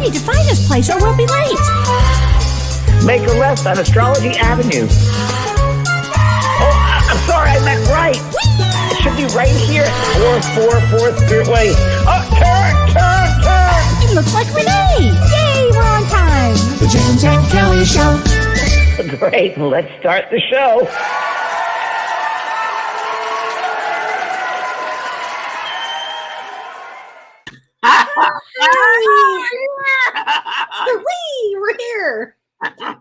Hurry, define this place or we'll be late. Make a left on Astrology Avenue. Oh, I'm sorry, I meant right. It should be right here. 444 Spirit Way. Oh, turn. It looks like Renee. Yay, we're on time. The James and Kellee Show. Great, let's start the show. We're here. Hi,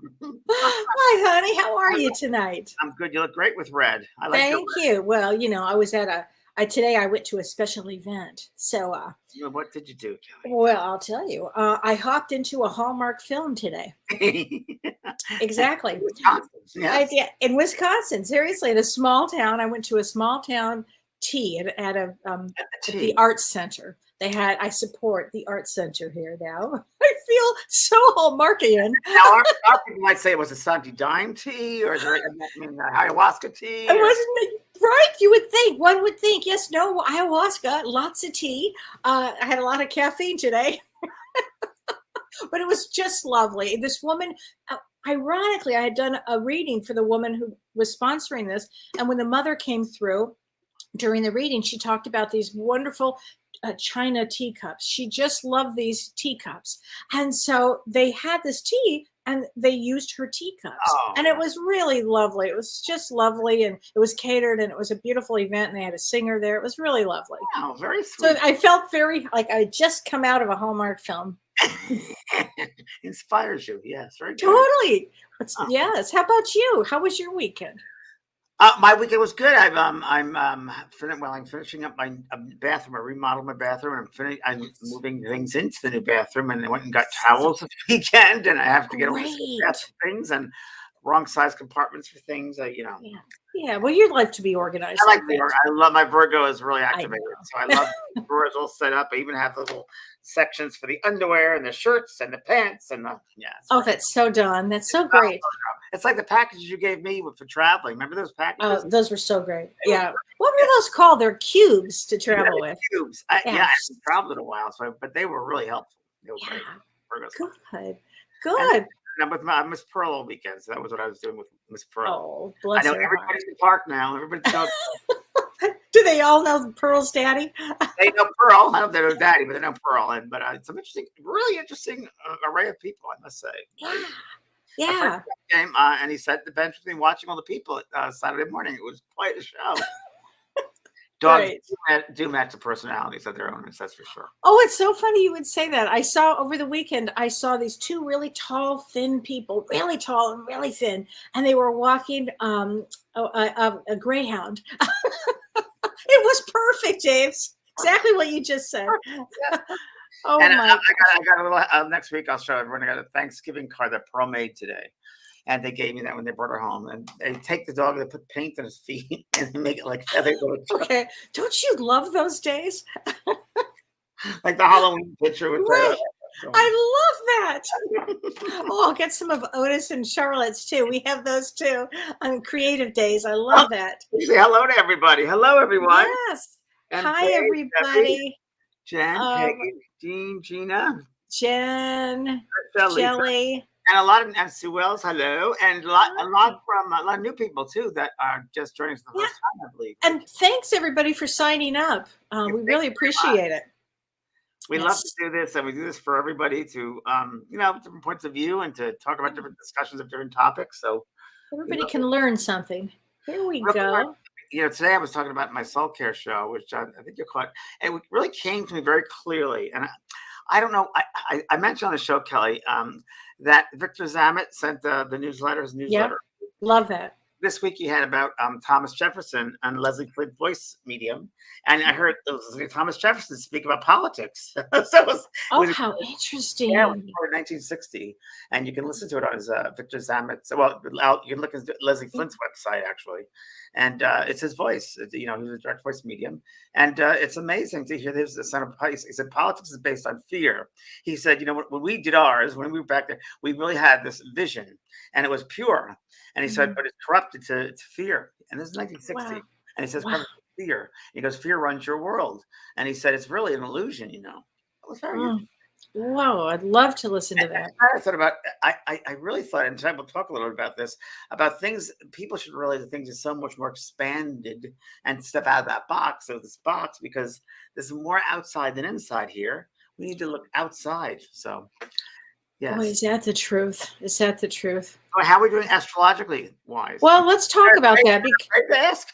honey. How are you tonight? I'm good. You look great with red. I like Thank you. Well, I was at today I went to a special event. So, what did you do, Kellee? well, I'll tell you. I hopped into a Hallmark film today. Exactly. Wisconsin, yes. In Wisconsin. Seriously, in a small town. I went to a small town tea at the Arts Center. I support the Arts Center here now. I feel so Hallmarkian. Now, our people might say it was a Santi Dime tea or ayahuasca tea. It wasn't right. You would think. One would think. Yes, no, ayahuasca, lots of tea. I had a lot of caffeine today. But it was just lovely. This woman, ironically, I had done a reading for the woman who was sponsoring this. And when the mother came through during the reading, she talked about these wonderful China teacups. She just loved these teacups. And so they had this tea and they used her teacups. And it was really lovely. It was just lovely. And it was catered and it was a beautiful event. And they had a singer there. It was really lovely. Wow, very sweet. So I felt very like I just come out of a Hallmark film. Inspires you. Yes, very good. Totally. Yes. How about you? How was your weekend? My weekend was good. I'm finishing up my bathroom. I remodeled my bathroom, and I'm moving things into the new bathroom. And I went and got towels this weekend, and I have to get all these things and wrong size compartments for things. Yeah. Well, you'd like to be organized. I love my Virgo is really activated, so I love the drawers all set up. I even have little sections for the underwear and the shirts and the pants and that's so done. That's so great. It's like the packages you gave me for traveling. Remember those packages? Oh, those were so great. Yeah. What were those called? They're cubes to travel with. Cubes. I haven't traveled in a while, but they were really helpful. They were great. Good. And I'm with Miss Pearl all weekend, so that was what I was doing with Miss Pearl. Oh, bless her. I know everybody's in the park now. Everybody knows. Do they all know Pearl's daddy? They know Pearl. I don't know if they know daddy, but they know Pearl. But it's an really interesting array of people, I must say. Yeah. Came, and he sat at the bench with me watching all the people Saturday morning. It was quite a show. Dogs do match the personalities of their owners, that's for sure. Oh, it's so funny you would say that. I saw over the weekend, these two really tall, thin people, really tall and really thin, and they were walking a greyhound. It was perfect, James. Exactly what you just said. Oh, and my I got a little next week. I'll show everyone. I got a Thanksgiving card that Pearl made today, and they gave me that when they brought her home. And they take the dog, they put paint on his feet, and they make it like feathers. Okay, don't you love those days? Like the Halloween picture with right. I love that. I'll get some of Otis and Charlotte's too. We have those too on creative days. I love that. Say hello to everybody. Hello, everyone. Yes. And hi, everybody. Debbie, Jen, Peggy, Jean, Gina, Jen, Shelley, Jelly, and a lot of Sue Wells. Hello, and a lot of new people too that are just joining us for the first time, I believe. And thanks everybody for signing up. We really appreciate it. We love to do this, and we do this for everybody to, different points of view and to talk about different discussions of different topics. So everybody can learn something. Here we go. Today I was talking about my soul care show, which I think you caught, and it really came to me very clearly. And I don't know, I mentioned on the show, Kellee, that Victor Zamet sent the newsletter. Yep. Love that. This week he had about Thomas Jefferson and Leslie Flint voice medium, and I heard Thomas Jefferson speak about politics. So it was how interesting! Yeah, it was 1960, and you can listen to it on his Victor Zamet's. Well, you can look at Leslie Flint's website actually, and it's his voice. He was a direct voice medium, and it's amazing to hear the sound of politics. He said politics is based on fear. He said, when we did ours, when we were back there, we really had this vision, and it was pure. And he said, but it's corrupted to fear. And this is 1960. Wow. And he says, fear. He goes, fear runs your world. And he said, it's really an illusion, It was very Whoa, I'd love to listen to that. I thought about. I really thought, and we'll talk a little bit about this, about things people should realize that things are so much more expanded and step out of that box. So this box, because there's more outside than inside here. We need to look outside. So Boy, yes. is that the truth? Is that the truth? So how are we doing astrologically wise? Well, let's talk about that. Afraid to ask.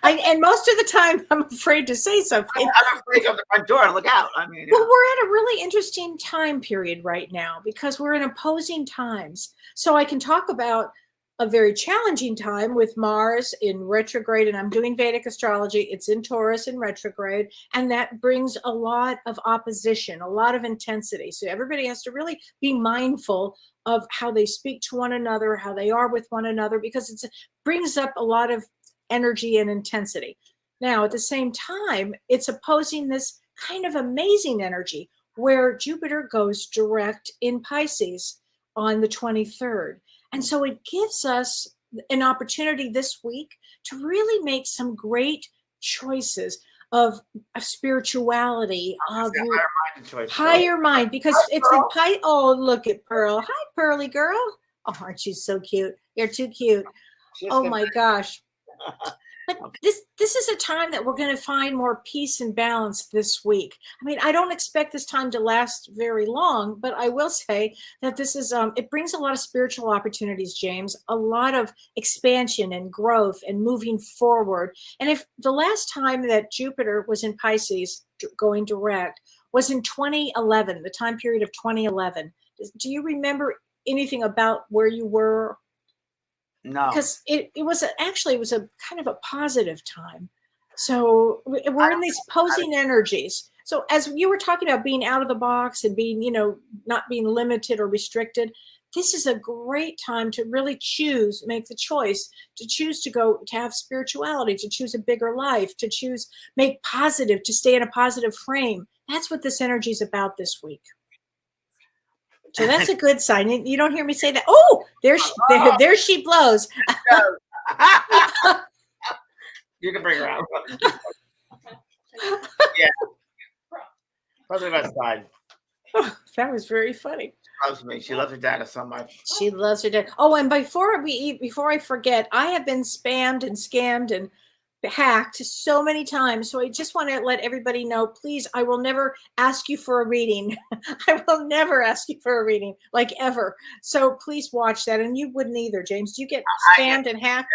And most of the time, I'm afraid to say something. I'm afraid to go to the front door and look out. I mean, Well, we're at a really interesting time period right now because we're in opposing times. So I can talk about a very challenging time with Mars in retrograde, and I'm doing Vedic astrology. It's in Taurus in retrograde, and that brings a lot of opposition, a lot of intensity. So everybody has to really be mindful of how they speak to one another, how they are with one another, because it brings up a lot of energy and intensity. Now, at the same time, it's opposing this kind of amazing energy where Jupiter goes direct in Pisces on the 23rd. And so it gives us an opportunity this week to really make some great choices of spirituality, of higher mind, because it's in Pisces. Oh, look at Pearl. Hi, Pearly girl. Oh, aren't you so cute? You're too cute. Oh my gosh. But this is a time that we're going to find more peace and balance this week. I mean, I don't expect this time to last very long, but I will say that this is it brings a lot of spiritual opportunities, James, a lot of expansion and growth and moving forward. And if the last time that Jupiter was in Pisces going direct was in 2011, the time period of 2011, do you remember anything about where you were? No, because it was a kind of a positive time. So we're in these posing energies. So as you were talking about being out of the box and being, not being limited or restricted, this is a great time to really make the choice to choose to have spirituality, to choose a bigger life, to make positive, to stay in a positive frame. That's what this energy is about this week. So that's a good sign. You don't hear me say that. Oh, there she blows. You can bring her out. Yeah. Probably outside. Oh, that was very funny. She loves me. She loves her data so much. She loves her dad. Oh, and before I forget, I have been spammed and scammed and hacked so many times. So I just want to let everybody know, please, I will never ask you for a reading. I will never ask you for a reading, like ever. So please watch that. And you wouldn't either, James. Do you get spammed and hacked?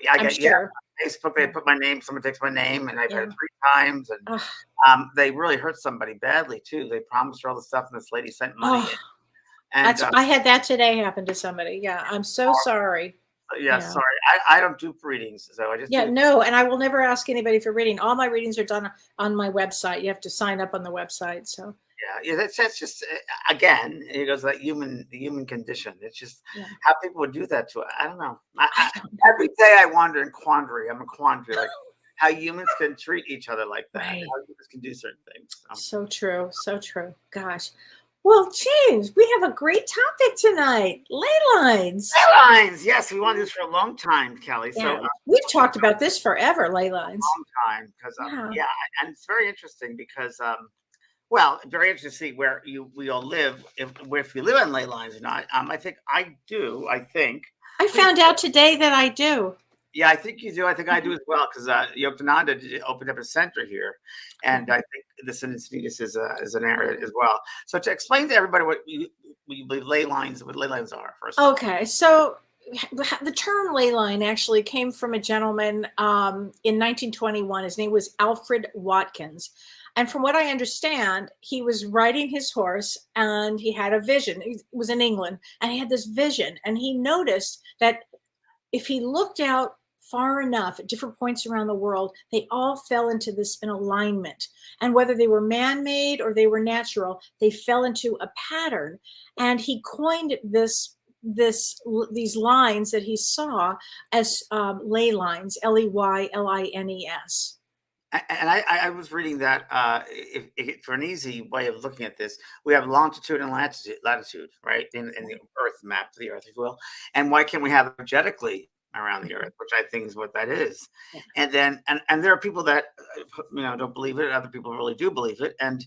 I'm sure. Facebook, they put my name. Someone takes my name, and I've had it 3 times. And they really hurt somebody badly too. They promised her all the stuff, and this lady sent money. And I had that today happen to somebody. Yeah, I'm so sorry. Yeah, sorry. I don't do readings, so I just no, and I will never ask anybody for reading. All my readings are done on my website. You have to sign up on the website. So yeah, that's just again, it goes that the human condition. It's just how people would do that to it. I don't know. Every day I wander in quandary. I'm a quandary, like how humans can treat each other like that. Right. How humans can do certain things. So true. So true. Gosh. Well, James, we have a great topic tonight. Ley lines. Ley lines. Yes, we wanted this for a long time, Kelly. Yeah. So we've talked about this forever, ley lines. Long time, because and it's very interesting because very interesting to see where we all live. If you live on ley lines or not. I think I do. I found out today that I do. Yeah, I think you do. I think I do as well, because Yogananda opened up a center here, and I think the Venus is an area as well. So to explain to everybody what you believe ley lines are first. Okay, so the term ley line actually came from a gentleman in 1921. His name was Alfred Watkins. And from what I understand, he was riding his horse and he had a vision. It was in England, and he had this vision, and he noticed that if he looked out far enough at different points around the world, they all fell into an alignment. And whether they were man-made or they were natural, they fell into a pattern. And he coined these lines that he saw as ley lines, Leylines. And I was reading that for an easy way of looking at this, we have longitude and latitude, right, in the Earth map, the Earth, if you will. And why can't we have it energetically around the Earth, which I think is what that is? And then and there are people that don't believe it, other people really do believe it. And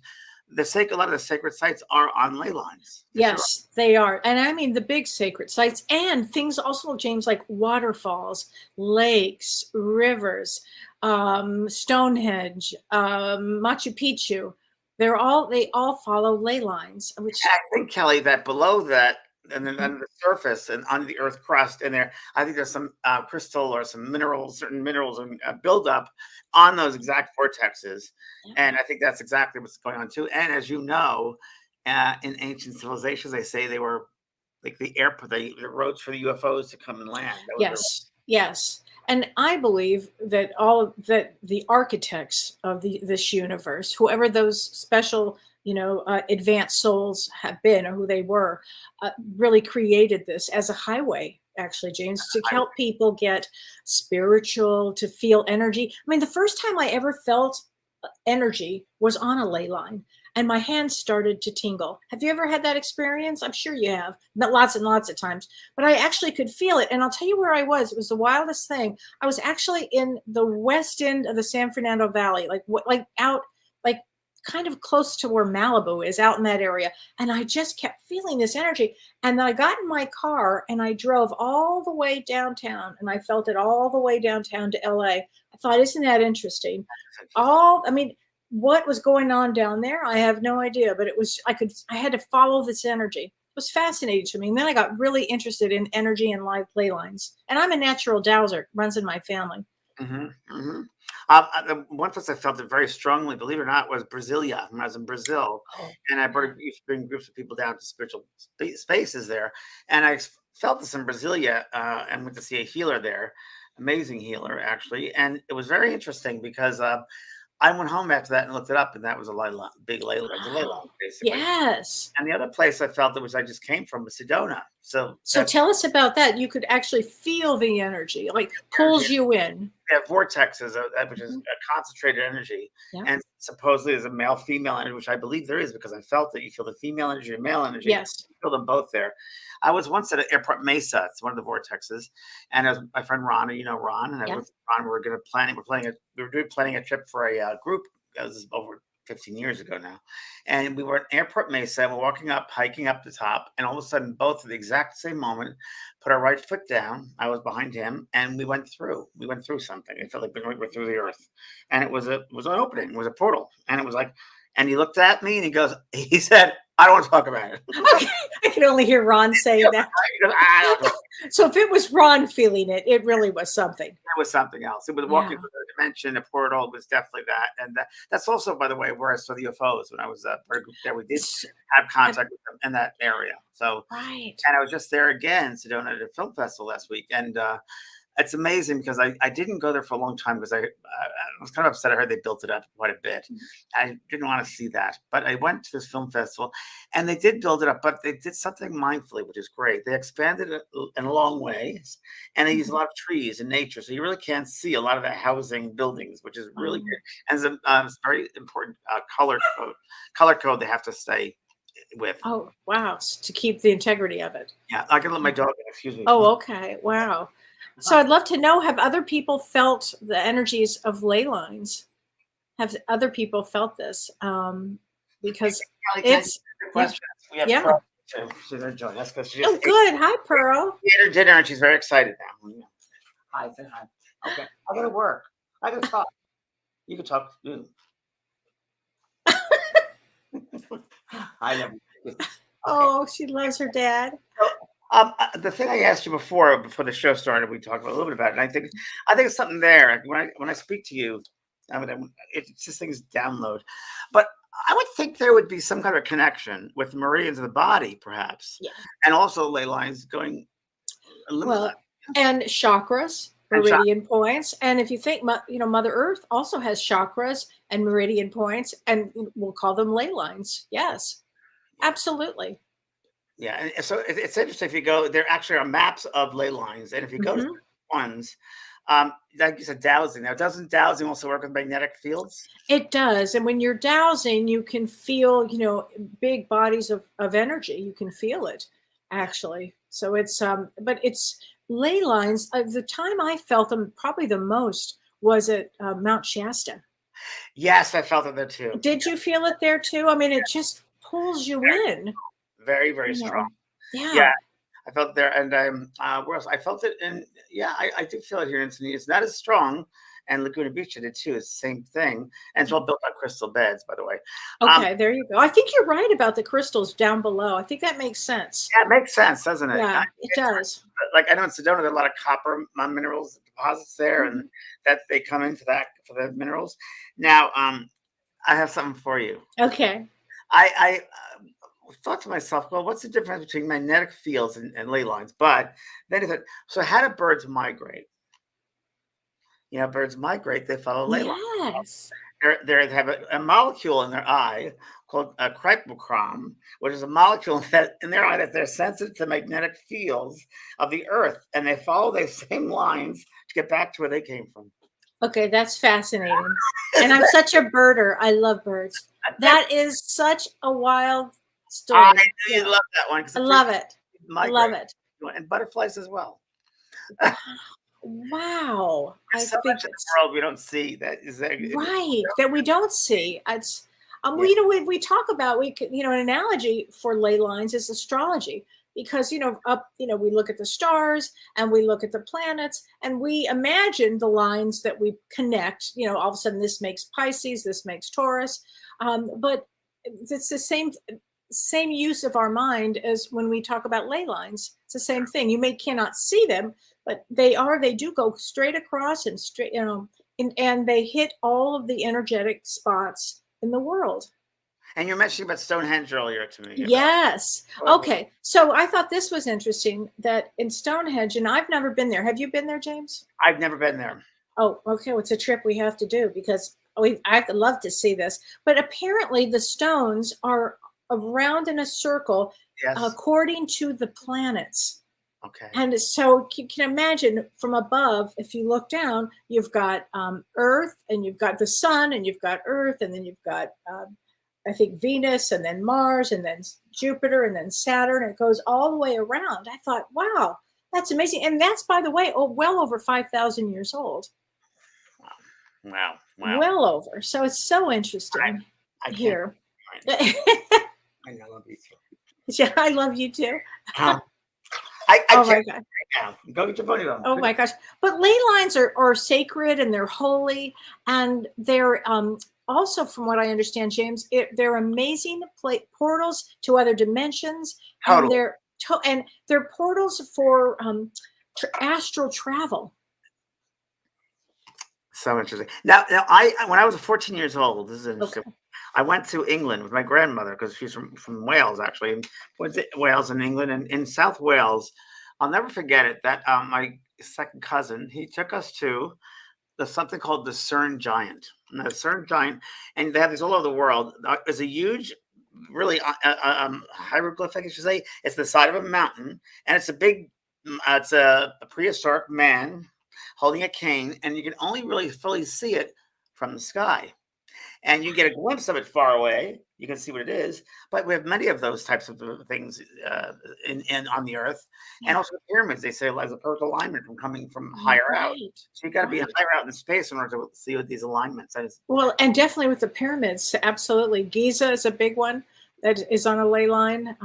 a lot of the sacred sites are on ley lines. Yes, they are. And I mean the big sacred sites and things also, James, like waterfalls, lakes, rivers, Stonehenge, Machu Picchu. They all follow ley lines, which I think, Kelly, that below that, and then under the surface and under the earth crust in there, I think there's some crystal or some minerals, certain minerals and buildup on those exact vortexes. And I think that's exactly what's going on too. And as you know, in ancient civilizations, they say they were like the airport, the roads for the UFOs to come and land. yes, yes. And I believe that that the architects of this universe, whoever those special, advanced souls have been or who they were, really created this as a highway. Actually, James, to help people get spiritual, to feel energy. I mean, the first time I ever felt energy was on a ley line, and my hands started to tingle. Have you ever had that experience? I'm sure you have, not lots and lots of times, but I actually could feel it. And I'll tell you where I was. It was the wildest thing. I was actually in the west end of the San Fernando Valley, like out, like kind of close to where Malibu is, out in that area. And I just kept feeling this energy. And then I got in my car and I drove all the way downtown, and I felt it all the way downtown to LA. I thought, isn't that interesting? What was going on down there, I have no idea, but I had to follow this energy. It was fascinating to me. And then I got really interested in energy and ley lines. And I'm a natural dowser, runs in my family. The one place I felt it very strongly, believe it or not, was Brasilia. When I was in Brazil, and I used to bring groups of people down to spiritual spaces there, and I felt this in Brasilia, and went to see a healer there, amazing healer actually, and it was very interesting because I went home after that and looked it up, and that was a big ley line, basically. Yes. And the other place I felt I just came from was Sedona. So tell us about that. You could actually feel the energy, like pulls you in. Yeah, vortexes, which is a concentrated energy, and supposedly there's a male-female energy, which I believe there is because I felt that you feel the female energy and male energy. Yes, you feel them both there. I was once at Airport Mesa. It's one of the vortexes, and as my friend Ron, you know Ron, and I was with Ron. We were planning a trip for a group. This is over 15 years ago now. And we were at Airport Mesa, and we're walking up, hiking up the top, and all of a sudden, both at the exact same moment, put our right foot down. I was behind him, and we went through something. It felt like we were through the earth. And it was an opening, it was a portal. And it was like, and he looked at me and he said, I don't want to talk about it. Okay. I can only hear Ron saying that. So if it was Ron feeling it, it really was something. It was something else. It was walking through the dimension, a portal. It was definitely that. And that's also, by the way, where I saw the UFOs when I was part of a group there. We did have contact with them in that area. So, and I was just there again, Sedona, at a film festival last week. And it's amazing because I didn't go there for a long time because I was kind of upset. I heard they built it up quite a bit. I didn't want to see that. But I went to this film festival and they did build it up, but they did something mindfully, which is great. They expanded it in a long ways, and they used a lot of trees and nature. So you really can't see a lot of the housing buildings, which is really good. And it's a very important color code they have to stay with. Oh, wow. To keep the integrity of it. Yeah, I can let my dog in. Excuse me. Oh, okay. Wow. So I'd love to know, have other people felt the energies of ley lines? Have other people felt this? Because it's question. We have Pearl too. She's going to join us because she's good. Hi, Pearl. We ate her dinner and she's very excited now. Hi, say hi. Okay, I got to work. I got to talk. You can talk too. I never. Okay. Oh, she loves her dad. The thing I asked you before the show started, we talked a little bit about it. And I think it's something there. When I speak to you, it's just things download. But I would think there would be some kind of a connection with the meridians of the body, perhaps, and also ley lines going. And chakras, meridian points, and if you think, Mother Earth also has chakras and meridian points, and we'll call them ley lines. Yes, absolutely. Yeah, and so it's interesting. If you go, there actually are maps of ley lines, and if you go to ones, like you said, dowsing. Now, doesn't dowsing also work with magnetic fields? It does, and when you're dowsing, you can feel, big bodies of energy. You can feel it, actually. So it's, but it's ley lines. The time I felt them probably the most was at Mount Shasta. Yes, I felt it there too. Did you feel it there too? I mean, it just pulls you Very, in, very, very you strong. know. Yeah. Yeah, I felt it there, and where else? I felt it in. Yeah, I do feel it here in Encinitas. It's not as strong, and Laguna Beach I did too. It's the same thing, and it's all built on crystal beds, by the way. Um, Okay, there you go. I think you're right about the crystals down below. I think that makes sense. yeah, it makes sense, doesn't it? Yeah, it does. Like I know in Sedona, there are a lot of copper minerals deposits there, and Mhm. that they come into that for the minerals. Now, I have something for you. Okay. I thought to myself, well, what's the difference between magnetic fields and ley lines? But then I thought, so how do birds migrate? Birds migrate; they follow ley lines. Yes. They have a molecule in their eye called a cryptochrome, which is a molecule that in their eye that they're sensitive to magnetic fields of the Earth, and they follow those same lines to get back to where they came from. Okay, that's fascinating. And I'm such a birder. I love birds. That is such a wild I story. really Yeah. love that one because I it love it. I love migrate it. and butterflies as well. Wow. I There's so much think in the it's world we don't see that is there. right that we don't see. It's Yeah. well, we talk about we could, an analogy for ley lines is astrology because up we look at the stars and we look at the planets and we imagine the lines that we connect. All of a sudden this makes Pisces, this makes Taurus, but it's the same use of our mind as when we talk about ley lines. It's the same thing. You may cannot see them, but they do go straight across and straight, and they hit all of the energetic spots in the world. And you're mentioning about Stonehenge earlier to me about. Yes. Okay. So I thought this was interesting that in Stonehenge, and I've never been there. Have you been there, James? I've never been there. Oh, okay. Well, it's a trip we have to do because I'd love to see this. But apparently, the stones are around in a circle Yes. according to the planets. Okay. And so you can imagine from above, if you look down, you've got Earth, and you've got the Sun, and you've got Earth, and then you've got, I think, Venus, and then Mars, and then Jupiter, and then Saturn. It goes all the way around. I thought, wow, that's amazing. And that's, by the way, well over 5,000 years old. Wow. Wow. Well over. So it's so interesting I can't. here. I love you too. Yeah, I love you too. I Oh can't my God. right now. Go get your bunny on. Oh my gosh. But ley lines are sacred and they're holy. And they're also, from what I understand, James, they're amazing portals to other dimensions. And Totally. they're portals for astral travel. So interesting. Now, I when I was 14 years old, this is interesting. Okay. I went to England with my grandmother because she's from Wales, actually. And went to Wales and England, and in South Wales, I'll never forget it. That my second cousin, he took us to something called the CERN Giant. And the CERN Giant, and they have these all over the world. There's a huge, really hieroglyph, I guess you say. It's the side of a mountain, and it's a big. It's a prehistoric man holding a cane, and you can only really fully see it from the sky. And you get a glimpse of it far away. You can see what it is, but we have many of those types of things in on the Earth, and Yeah. also the pyramids. They say as a perfect alignment from coming from higher out. Right. So you got to be Right. higher out in space in order to see what these alignments. Well, and definitely with the pyramids, absolutely. Giza is a big one that is on a ley line.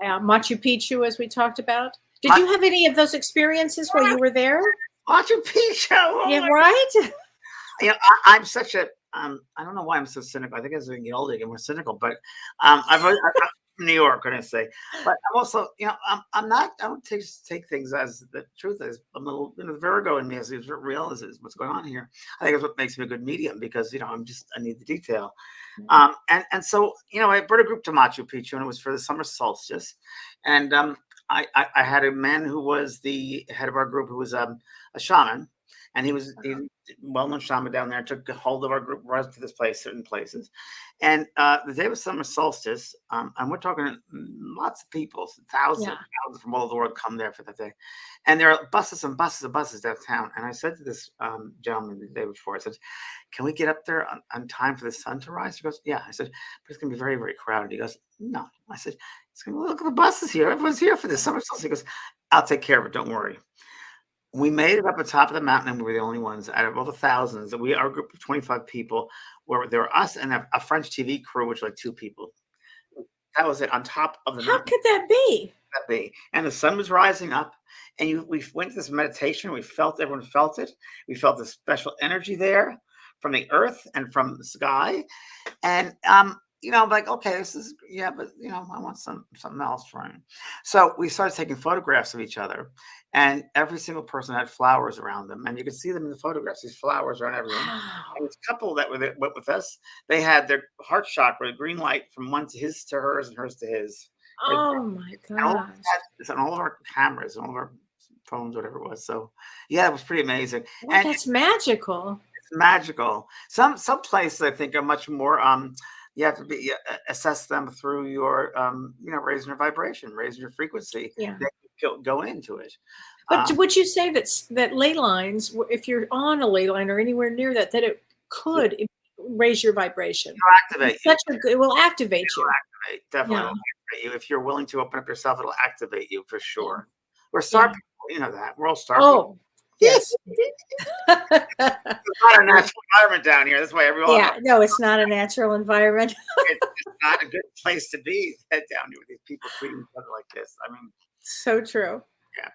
Machu Picchu, as we talked about. Did you have any of those experiences while you were there? Machu Picchu. Oh Yeah, my right? I'm such a I don't know why I'm so cynical. I think as we get older, I get more cynical. But I'm from New York, can I say? But I'm also, I'm not. I don't take things as the truth is. I'm a little, Virgo in me is real is what's going on here. I think it's what makes me a good medium because I need the detail. And so I brought a group to Machu Picchu, and it was for the summer solstice, and I had a man who was the head of our group who was a shaman. And he was a well-known shaman down there. Took hold of our group, brought us to this place, certain places. And the day was summer solstice, and we're talking lots of people, thousands and thousands from all over the world come there for that day. And there are buses and buses and buses downtown. And I said to this gentleman the day before, I said, "Can we get up there on time for the sun to rise?" He goes, "Yeah." I said, "But it's going to be very, very crowded." He goes, "No." I said, "It's going to look at the buses here. Everyone's here for the summer solstice." He goes, "I'll take care of it. Don't worry." We made it up at the top of the mountain, and we were the only ones out of all the thousands. Our group of 25 people, were there were us and a French TV crew, which was like 2 people. That was it, on top of the How mountain. could that be? That be. And the sun was rising up, and we went to this meditation. Everyone felt it. We felt this special energy there from the earth and from the sky. And I'm like, okay, this is, yeah, but I want something else, right? So we started taking photographs of each other, and every single person had flowers around them, and you could see them in the photographs. These flowers around everyone. Wow. And this couple that went with us, they had their heart chakra, green light from one to his to hers and hers to his. Oh my And all of gosh. it's on all of our cameras, all of our phones, whatever it was. So yeah, it was pretty amazing. Well, And that's magical. it's magical. Some places I think are much more you have to assess them through your raising your vibration, raising your frequency. Yeah. Then you go into it. But would you say that ley lines, if you're on a ley line or anywhere near that it could raise your vibration? Activate It will activate you. Definitely Yeah. will activate you. If you're willing to open up yourself, it'll activate you for sure. We're star people, you know that. We're all star people. Oh, yes. It's not a natural environment down here. That's why everyone. Yeah, no, it's not a natural environment. It's not a good place to be down here with these people treating each other like this. I mean, So true. yeah.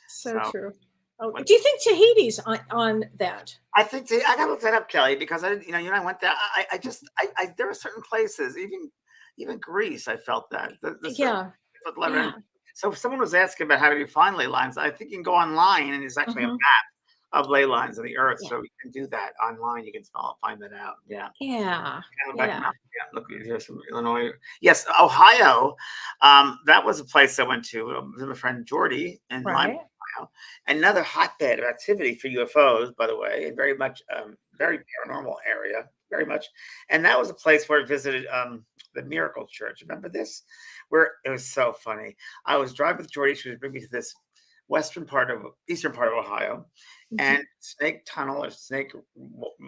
So true. Oh, when- do you think Tahiti's on that? I think I gotta look that up, Kelly, because I didn't. I went there. There were certain places, even Greece. I felt that. Yeah. Yeah. So if someone was asking about how to define ley lines, I think you can go online, and there's actually a Mhm. map of ley lines of the earth, Yeah. so you can do that online. You can find that out. Yeah. Yeah. Yeah. Look, here's some Illinois. Yes, Ohio. That was a place I went to with my friend Jordy in Right. Lima, Ohio. Another hotbed of activity for UFOs, by the way, and very much very paranormal area, very much. And that was a place where I visited the Miracle Church. Remember this? Where it was so funny. I was driving with Jordy. She was bringing me to this eastern part of Ohio, and Snake Tunnel or Snake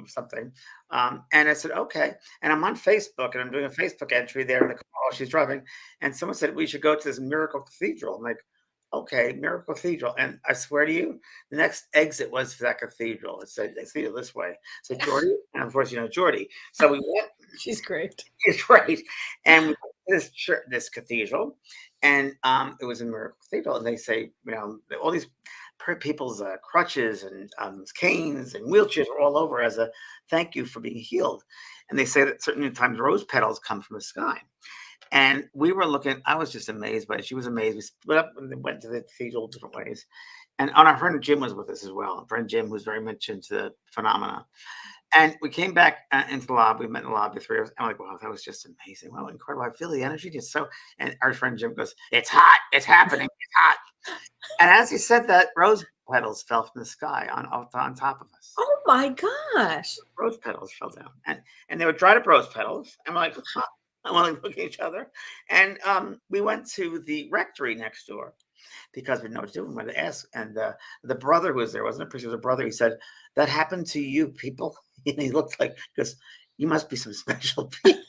something. And I said, okay. And I'm on Facebook, and I'm doing a Facebook entry there in the car while she's driving. And someone said, we should go to this Miracle Cathedral. I'm like, okay, Miracle Cathedral. And I swear to you, the next exit was for that cathedral. It said, it's either this way. I said, Jordy. And of course, Jordy. So we went. She's great. It's right. And we went to this church, this cathedral, and it was a Miracle Cathedral. And they say, all these people's crutches and canes and wheelchairs are all over as a thank you for being healed. And they say that certain times rose petals come from the sky. And we were looking, I was just amazed by it. She was amazed. We split up and went to the cathedral different ways. And our friend Jim was with us as well. Our friend Jim, who's very much into the phenomena. And we came back into the lobby. We met in the lobby, 3 hours. I'm like, wow, that was just amazing. Wow, incredible. I feel the energy just so. And our friend Jim goes, it's hot. It's happening. It's hot. And as he said that, rose petals fell from the sky on top of us. Oh my gosh. Rose petals fell down. And they were dried up rose petals. And we're like, huh. And we're like looking at each other. And we went to the rectory next door because we didn't know what to do. We went to ask. And the brother who was there, wasn't a priest, it was a brother. He said, that happened to you people? And he looked like, because you must be some special people.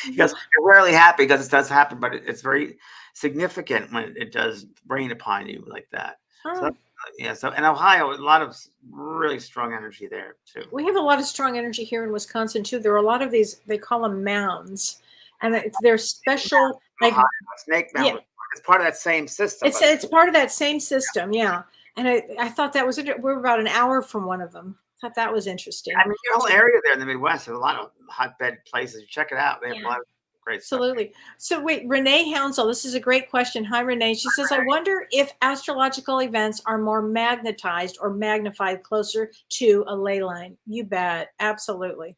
He goes, you're rarely happy because it does happen, but it's very significant when it does rain upon you like that. So, yeah. So in Ohio, a lot of really strong energy there too. We have a lot of strong energy here in Wisconsin too. There are a lot of these, they call them mounds, and they're special. Like Snake Mountain. Yeah. It's part of that same system. It's part of that same system. Yeah. And I thought that was, we're about an hour from one of them. I thought that was interesting. I mean, your whole area there in the Midwest, there's a lot of hotbed places. Check it out. They have a lot of great stuff. Absolutely. So wait, Renee Hounsell, this is a great question. Hi, Renee. She says, I wonder if astrological events are more magnetized or magnified closer to a ley line. You bet. Absolutely.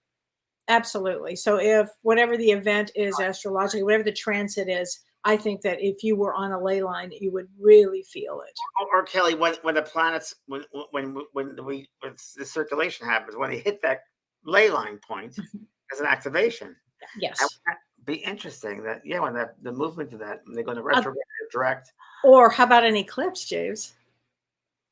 Absolutely. So if whatever the event is astrologically, whatever the transit is, I think that if you were on a ley line, you would really feel it. Or Kelly, when the planets, when the circulation happens, when they hit that ley line point, there's an activation. Yes. That would be interesting. That when the movement of that, when they go into retrograde or direct. Or how about an eclipse, James?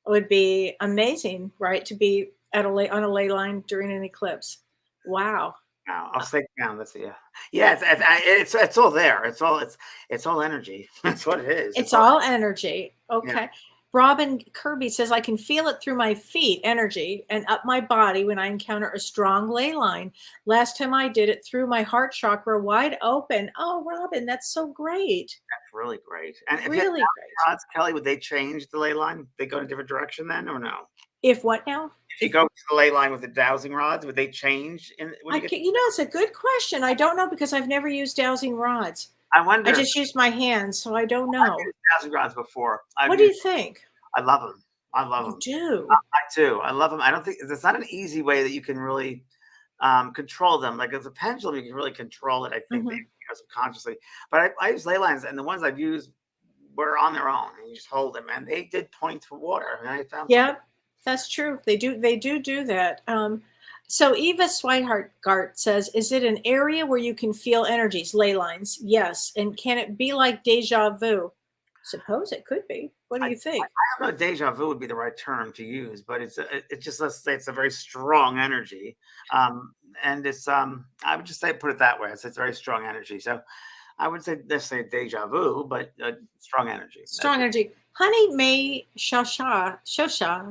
It would be amazing, right, to be on a ley line during an eclipse. Wow. No, I'll stay down. Let's see. Yeah, it's all there. It's all energy. That's what it is. It's all energy. Okay. Yeah. Robin Kirby says, I can feel it through my feet, energy, and up my body when I encounter a strong ley line. Last time I did it through my heart chakra wide open. Oh, Robin, that's so great. That's really great. And if you had Really great. rods, Kelly, would they change the ley line? They go in a different direction then, or no? If what now? If you go to the ley line with the dowsing rods, would they change in when I you get? can, it's a good question. I don't know because I've never used dowsing rods. I I wonder. just use my hands, so I don't I've know. used dowsing rods before. What do you think? I love them. I love You them. do. I do. I love them. I don't think there's not an easy way that you can really control them. Like as a pendulum, you can really control it. I think Hmm. subconsciously. But I use ley lines, and the ones I've used were on their own, and you just hold them, and they did point to water, and I found some. Yeah, that's true. They do. They do that. So Eva Swihart says, "Is it an area where you can feel energies, ley lines? Yes. And can it be like deja vu? Suppose it could be. What do I you think? don't know. Deja vu would be the right term to use, but it's just let's say it's a very strong energy, and it's I would just say put it that way. It's very strong energy. So I would say let's say deja vu, but strong energy. That's Strong energy. Honey May Shosha,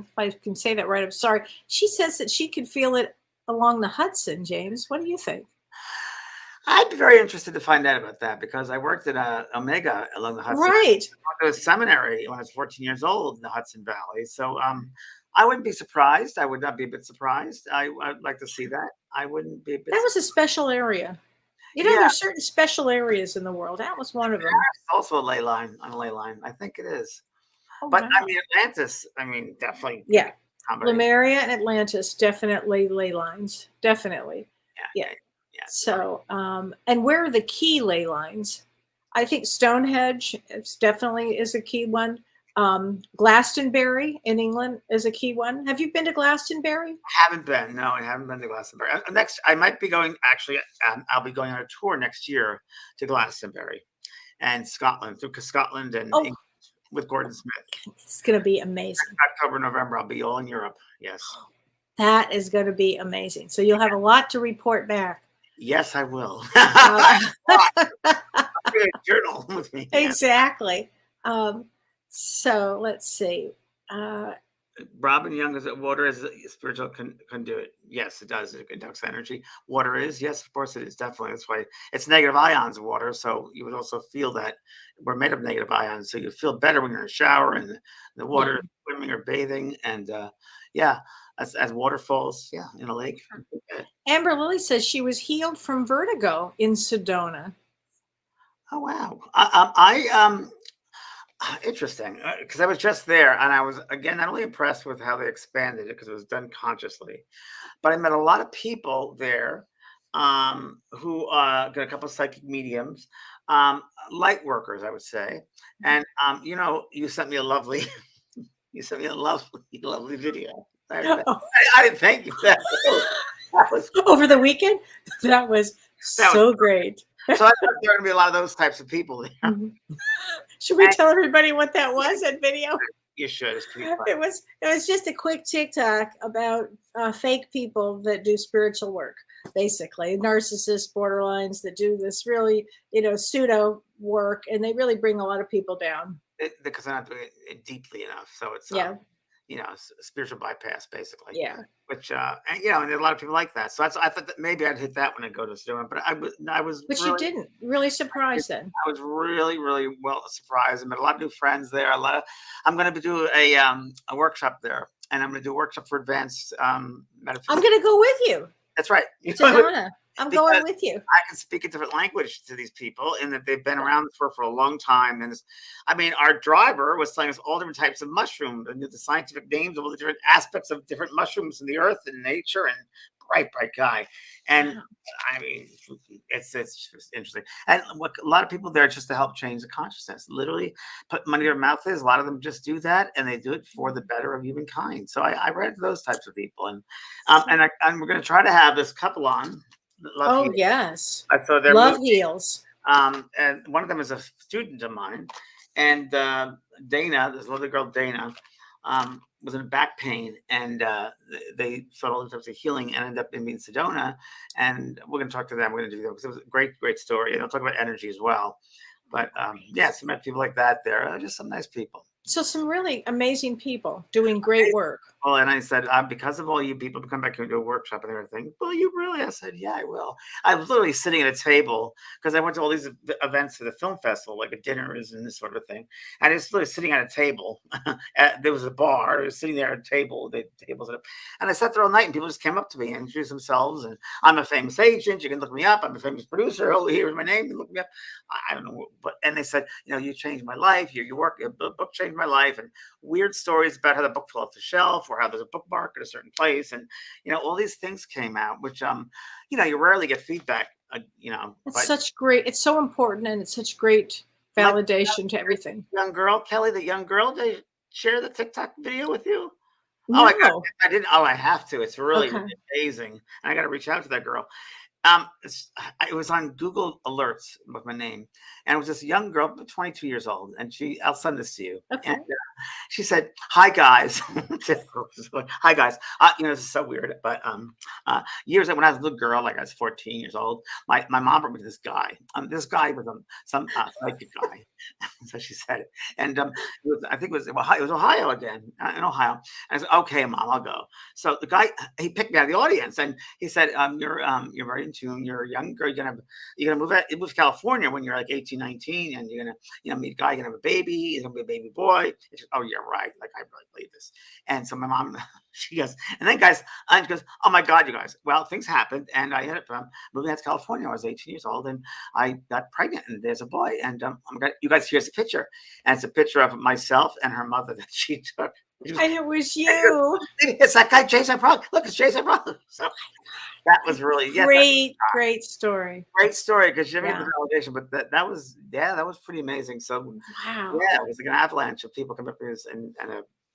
if I can say that right, I'm sorry. She says that she could feel it along the Hudson. James, what do you think? I'd be very interested to find out about that because I worked at Omega along the Hudson. Right. I went to a seminary when I was 14 years old in the Hudson Valley. So I wouldn't be surprised. I would not be a bit surprised. I'd like to see that. I wouldn't be a bit That was a special area. Yeah, There's certain special areas in the world. That was one of them. it's also a ley line on a ley line. I think it is. Oh, But wow. I mean, Atlantis, I mean, definitely. Yeah. Combination. Lemuria and Atlantis, definitely ley lines. Definitely. Yeah. Yeah. Yeah. So, and where are the key ley lines? I think Stonehenge it's definitely is a key one. Glastonbury in England is a key one. Have you been to Glastonbury? Haven't been. No, I haven't been to Glastonbury. Next, I might be going. Actually, I'll be going on a tour next year to Glastonbury and Scotland, through Scotland and Oh, England with Gordon Smith. it's going to be amazing. October, November, I'll be all in Europe. Yes. That is going to be amazing. So you'll have a lot to report back. Yes, I will. Uh, I'll bring a journal with me. exactly. So let's see. Robin Young is that water is a spiritual conduit. Yes, it does. It conducts energy. Water is, yes, of course it is. Definitely. That's why it's negative ions of water. So you would also feel that we're made of negative ions. So you feel better when you're in a shower and the water, Yeah. swimming or bathing. And yeah, as water falls, yeah, in a lake. Amber Lily says she was healed from vertigo in Sedona. Oh, wow. Interesting, because I was just there, and I was again not only impressed with how they expanded it because it was done consciously, but I met a lot of people there who got a couple of psychic mediums, light workers, I would say, and you sent me a lovely, you sent me a lovely video. I didn't thank you for that. That was Over the weekend? That was That was so great. so. I thought there were going to be a lot of those types of people there. Mhm. Should we tell everybody what that was, that video? You should. It's pretty fun. It was just a quick TikTok about fake people that do spiritual work, basically narcissists, borderlines that do this really pseudo work, and they really bring a lot of people down. Because they're not doing it deeply enough. So it's Yeah, a spiritual bypass basically. yeah. Which and there's a lot of people like that. So I thought that maybe I'd hit that when I go to Sedona, but I was But really, you didn't really surprised then. I was really really well surprised. I met a lot of new friends there. I'm going to do a workshop there, and I'm going to do a workshop for advanced metaphysics. I'm going to go with you, That's right. Sedona. I'm going Because with you. I can speak a different language to these people in that they've been around for a long time. And our driver was telling us all different types of mushrooms and the scientific names of all the different aspects of different mushrooms in the earth and nature, and bright guy. And Wow. I mean, it's just interesting. And what a lot of people there just to help change the consciousness, literally put money where their mouth is. A lot of them just do that, and they do it for the better of humankind. So I read those types of people, and we're going to try to have this couple on. Oh, Heals. yes. So they're Love heals. and one of them is a student of mine, and Dana, this little girl Dana, was in back pain, and they sought all types of healing, and ended up in Sedona, and we're going to talk to them. We're going to do that because it was a great story, and I'll talk about energy as well. But yes, I met people like that there. Just some nice people. So some really amazing people doing great work. Well, and I said, because of all you people to come back and do a workshop and everything, will you really? I said, yeah, I will. I was literally sitting at a table because I went to all these events for the film festival, like a dinners and this sort of thing. And I was literally sitting at a table. There was a bar. I was sitting there at a table. The tables, and I sat there all night, and people just came up to me and introduced themselves. And I'm a famous agent. You can look me up. I'm a famous producer. Oh, here's my name. You look me up. I don't know, but and they said, you changed my life. Your work, your book changed my life, and weird stories about how the book fell off the shelf or how there's a bookmark at a certain place. And, all these things came out, which, you rarely get feedback, It's but such great. It's so important, and it's such great like validation to everything. young girl, Kelly, the young girl, did I share the TikTok video with you? Oh, No. I didn't. Oh, I have to. It's really, Okay. really amazing. And I got to reach out to that girl. It was on Google Alerts with my name, and it was this young girl, 22 years old, and I'll send this to you. Okay. And she said, "Hi guys." Hi guys. This is so weird, but years ago when I was a little girl, like I was 14 years old, my mom brought me to this guy. This guy was some psychic guy, so she said it, and I think it was Ohio again, in Ohio. And I said, "Okay, mom, I'll go." So the guy, he picked me out of the audience, and he said, "You're very in tune. You're a young girl. You're gonna move to California when you're like 18, 19, and you're gonna meet a guy. You're gonna have a baby. He's gonna be a baby boy." Oh yeah, right. Like I really believe this. And so my mom, she goes, and then she goes, "Oh my God, you guys. Well, things happened, and I ended up moving out to California. I was 18 years old, and I got pregnant, and there's a boy. And you guys, here's a picture, and it's a picture of myself and her mother that she took." And it was you. It's that guy, Jason Brown. Look, it's Jason Brown. So that was really Great story. great story because you didn't get Yeah. the validation, but that was pretty amazing. So Wow. yeah, it was like an avalanche of people coming up to us and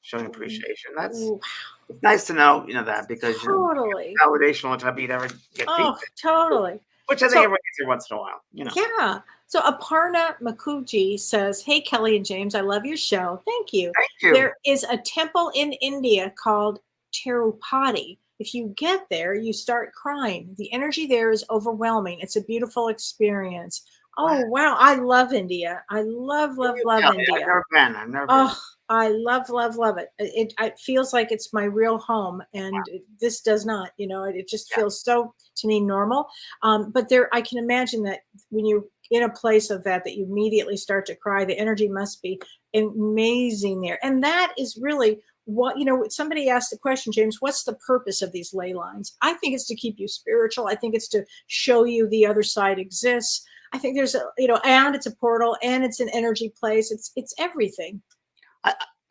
showing appreciation. Ooh, It's nice to know, that because totally. validation all the time you never get Oh, feedback, totally. which I think So everyone gets every once in a while. yeah. So Aparna Makuji says, "Hey Kelly and James, I love your show. Thank you. Thank you. There is a temple in India called Tirupati. If you get there, you start crying. The energy there is overwhelming. It's a beautiful experience." Wow. Oh wow, I love India. I love, love, love I've India. never been. I've never been. Oh, I love, love, love it. It feels like it's my real home, and this does not. It just Yeah. feels so to me normal. But I can imagine that when you're in a place of that you immediately start to cry. The energy must be amazing there, and that is really what somebody asked the question, James, what's the purpose of these ley lines? I think it's to keep you spiritual. I think it's to show you the other side exists. I think there's and it's a portal, and it's an energy place. It's everything.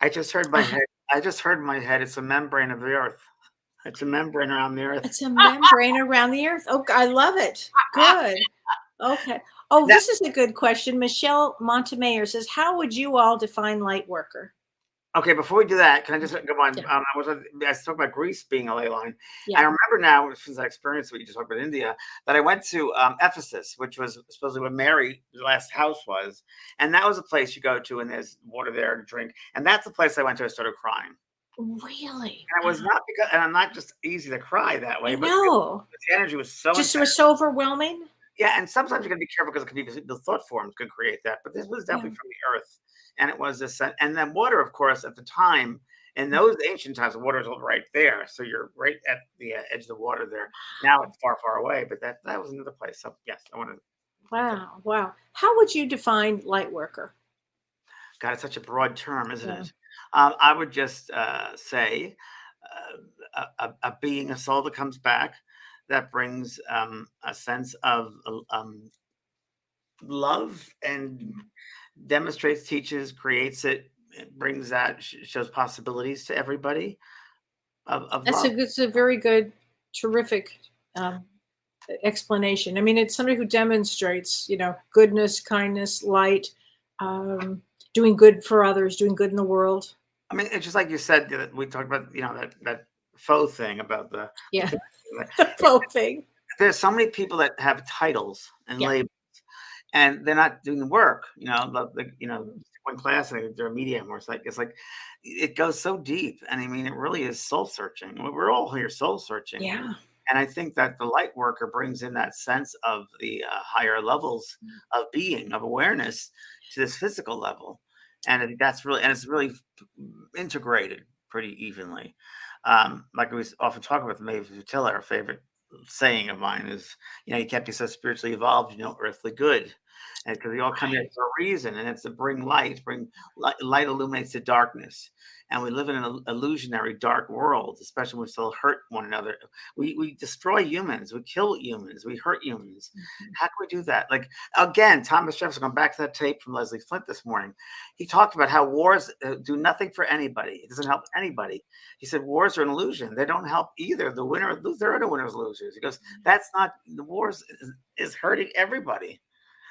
I just heard my head. I just heard in my head. It's a membrane of the earth. It's a membrane around the earth. It's a membrane around the earth. Oh, I love it. Good. Okay. Oh, this is a good question. Michelle Montemayor says, "How would you all define light worker?" Okay, before we do that, can I just go on? Yeah. I talked about Greece being a ley line. Yeah. I remember now, since I experienced what you just talked about India, that I went to Ephesus, which was supposedly where Mary's last house was, and that was a place you go to, and there's water there to drink, and that's the place I went to. I started crying, Really? and it was not because, and I'm not just easy to cry that way, but No. the energy was so Just intense. was so overwhelming. Yeah, and sometimes you got to be careful because it can be the thought forms could create that, but this was definitely from the earth, and it was this, and then water, of course, at the time in those ancient times, the water was all right there, so you're right at the edge of the water there. Now it's far, far away, but that was another place. So yes, I want to. Wow. Wow. How would you define light worker? God, it's such a broad term, isn't Yeah. it? I would just say a being, a soul that comes back, that brings a sense of love and demonstrates, teaches, creates it, brings that, shows possibilities to everybody of love. It's a very good, terrific um, explanation. I mean, it's somebody who demonstrates, goodness, kindness, light, doing good for others, doing good in the world. I mean, it's just like you said that we talked about, that faux thing about the Yeah. The faux thing. there's so many people that have titles and Yeah. labels, and they're not doing the work. One class, and they're a medium, or it's like it goes so deep, and I mean, it really is soul searching. We're all here soul searching. Yeah. And I think that the light worker brings in that sense of the higher levels of being, of awareness to this physical level. And I think that's really, and it's really integrated pretty evenly. Like we often talk about, Mavis Utila, our favorite saying of mine is, you can't be so spiritually evolved, earthly good. And because we all come here Right. for a reason, and it's to bring light, light illuminates the darkness. And we live in an illusionary dark world, especially when we still hurt one another. We destroy humans, we kill humans, we hurt humans. Mhm. How can we do that? Like, again, Thomas Jefferson, going back to that tape from Leslie Flint this morning, he talked about how wars do nothing for anybody. It doesn't help anybody. He said wars are an illusion. They don't help either. The winner or loser, there are no winners or losers. He goes, that's not, the wars is hurting everybody.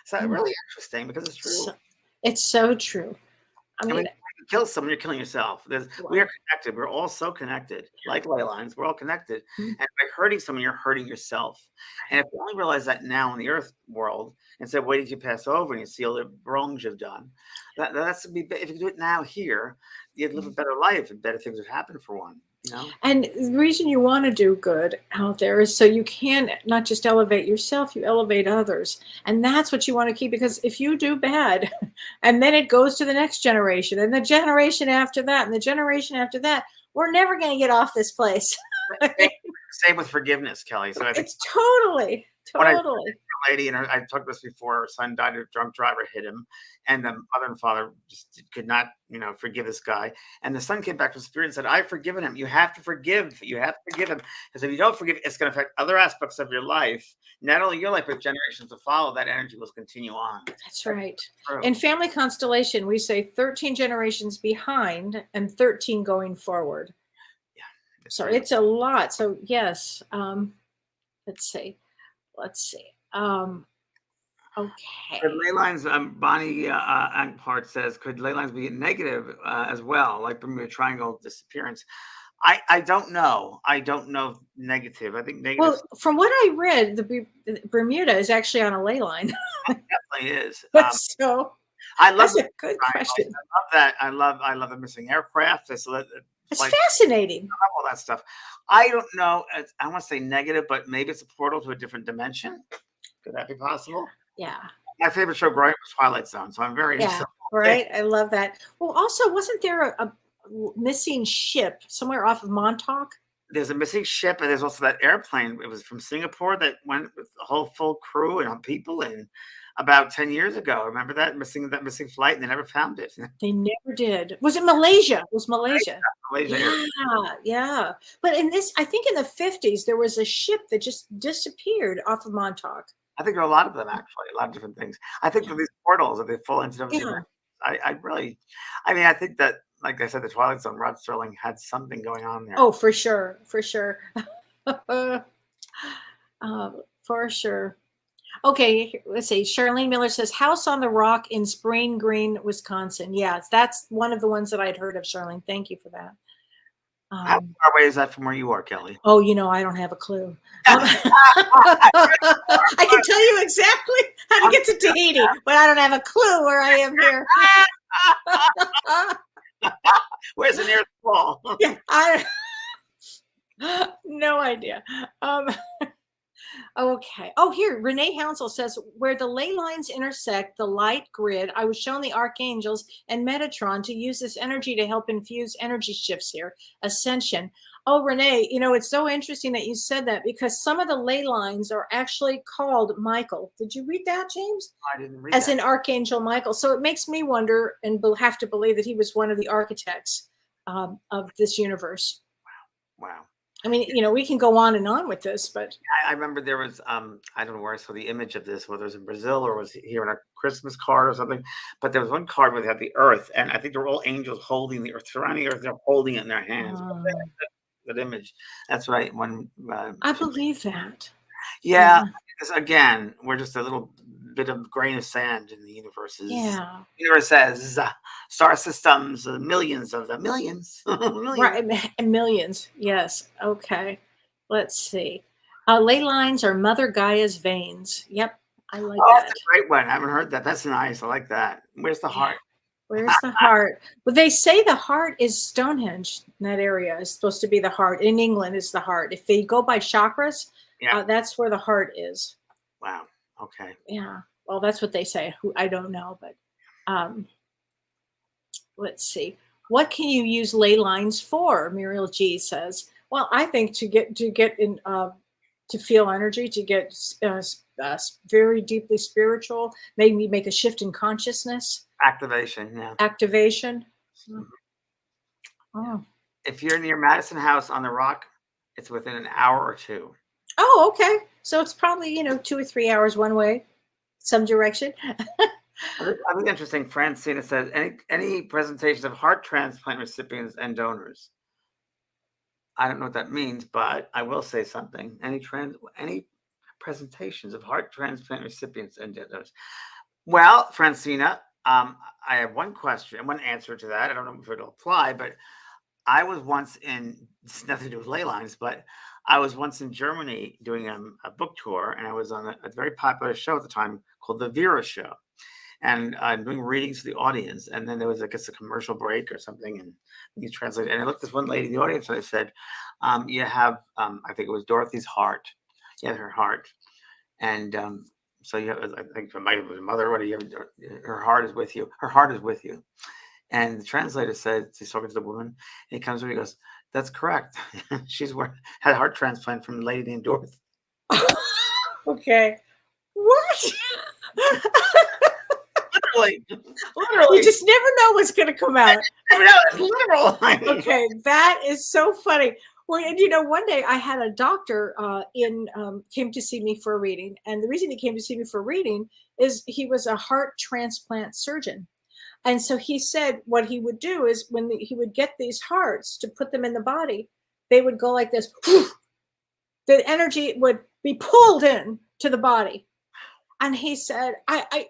So Mm. really interesting because it's true. It's so true. I I mean, mean, if you kill someone, you're killing yourself. We are connected. We're all so connected, like ley lines. We're all connected. Mhm. And by hurting someone, you're hurting yourself. And if you only realize that now in the earth world, instead of waiting to pass over and you see all the wrongs you've done, that's if you do it now here, you'd live a better life and better things would happen for one. and the reason you want to do good out there is so you can not just elevate yourself, you elevate others. And that's what you want to keep, because if you do bad and then it goes to the next generation and the generation after that and the generation after that, we're never going to get off this place. Same with forgiveness, Kelly. So I think It's totally. lady, and I talked about this before. Her son died. A drunk driver hit him, and the mother and father just could not, forgive this guy. And the son came back from spirit and said, "I've forgiven him. You have to forgive. You have to forgive him, because if you don't forgive, it's going to affect other aspects of your life. Not only your life, but generations to follow. That energy will continue on." That's right. True. In family constellation, we say 13 generations behind and 13 going forward. Yeah. So it's a lot. So yes. Let's see. Okay. Could ley lines, Bonnie Ankpart says, could ley lines be negative as well, like Bermuda Triangle disappearance? I don't know. I don't know negative. I think negative. Well, from what I read, the Bermuda is actually on a ley line. Definitely is. So I love that's a good question. I love that. I love the missing aircraft. It's fascinating. All that stuff. I don't know. I want to say negative, but maybe it's a portal to a different dimension. Could that be possible? Yeah. My favorite show growing up was Twilight Zone, so I'm very Yeah. Right. I love that. Well, also, wasn't there a missing ship somewhere off of Montauk? There's a missing ship, and there's also that airplane. It was from Singapore that went with the whole full crew and people, and about 10 years ago. Remember that missing flight, and they never found it. They never did. Was it Malaysia? It was Malaysia. Malaysia. Yeah. But I think in the 50s, there was a ship that just disappeared off of Montauk. I think there are a lot of them, actually, a lot of different things. I think that these portals, that they fall into different. Yeah. I think that, like I said, the Twilight Zone, Rod Serling had something going on there. Oh, for sure. For sure. Okay, let's see. Charlene Miller says, House on the Rock in Spring Green, Wisconsin. Yes, that's one of the ones that I'd heard of, Charlene. Thank you for that. How far away is that from where you are, Kelly? Oh, I don't have a clue. I can tell you exactly how to get to Tahiti, but I don't have a clue where I am here. Where's the nearest wall? Yeah, no idea. Okay. Oh, here, Renee Hounsel says, where the ley lines intersect the light grid, I was shown the archangels and Metatron to use this energy to help infuse energy shifts here. Ascension. Oh, Renee, it's so interesting that you said that, because some of the ley lines are actually called Michael. Did you read that, James? I didn't read As that. an Archangel Michael. So it makes me wonder and have to believe that he was one of the architects of this universe. Wow. I mean, we can go on and on with this, but I remember there was, I don't know where I saw the image of this, whether it was in Brazil or was here in a Christmas card or something, but there was one card where they had the earth, and I think they're all angels holding the earth, surrounding the earth, they're holding it in their hands. That image. That's right. I believe that. Yeah, because again, we're just a little bit of grain of sand in the universe. Yeah. The universe says star systems, millions of them, millions. Right, and millions. Yes. Okay. Let's see. Ley lines are Mother Gaia's veins. Yep. I like that. That's a great one. I haven't heard that. That's nice. I like that. Where's the heart? Where's the heart? Well, they say the heart is Stonehenge. In that area is supposed to be the heart. In England is the heart. If they go by chakras, that's where the heart is. let's see. What can you use ley lines for? Muriel G says. Well, I think to get in to feel energy, to get very deeply spiritual, maybe make a shift in consciousness, Activation. Yeah. activation. Mhm. Oh, If you're near Madison House on the Rock, it's within an hour or two. oh, okay. So it's probably 2 or 3 hours one way, some direction. I think interesting. Francina says any presentations of heart transplant recipients and donors. I don't know what that means, but I will say something. Any presentations of heart transplant recipients and donors. Well, Francina, I have one question, one answer to that. I don't know if it'll apply, but I was once in. It's nothing to do with ley lines, but I was once in Germany doing a book tour, and I was on a very popular show at the time called the Vera Show, and doing readings to the audience. And then there was, I guess, a commercial break or something, and he translated. And I looked at this one lady in the audience, and I said, "You have, I think it was Dorothy's heart. You have her heart, and so you have, I think it might have been mother. What do you have? Her heart is with you. Her heart is with you." And the translator said, he's talking to the woman, and he comes over, he goes, "That's correct. She's had a heart transplant from a lady named Dorothy." Okay. What? Literally, You literally. just never know what's going to come out. It's literal. Okay, that is so funny. Well, and one day I had a doctor came to see me for a reading, and the reason he came to see me for a reading is he was a heart transplant surgeon, and so he said what he would do is when he would get these hearts to put them in the body, they would go like this. The energy would be pulled in to the body. And he said,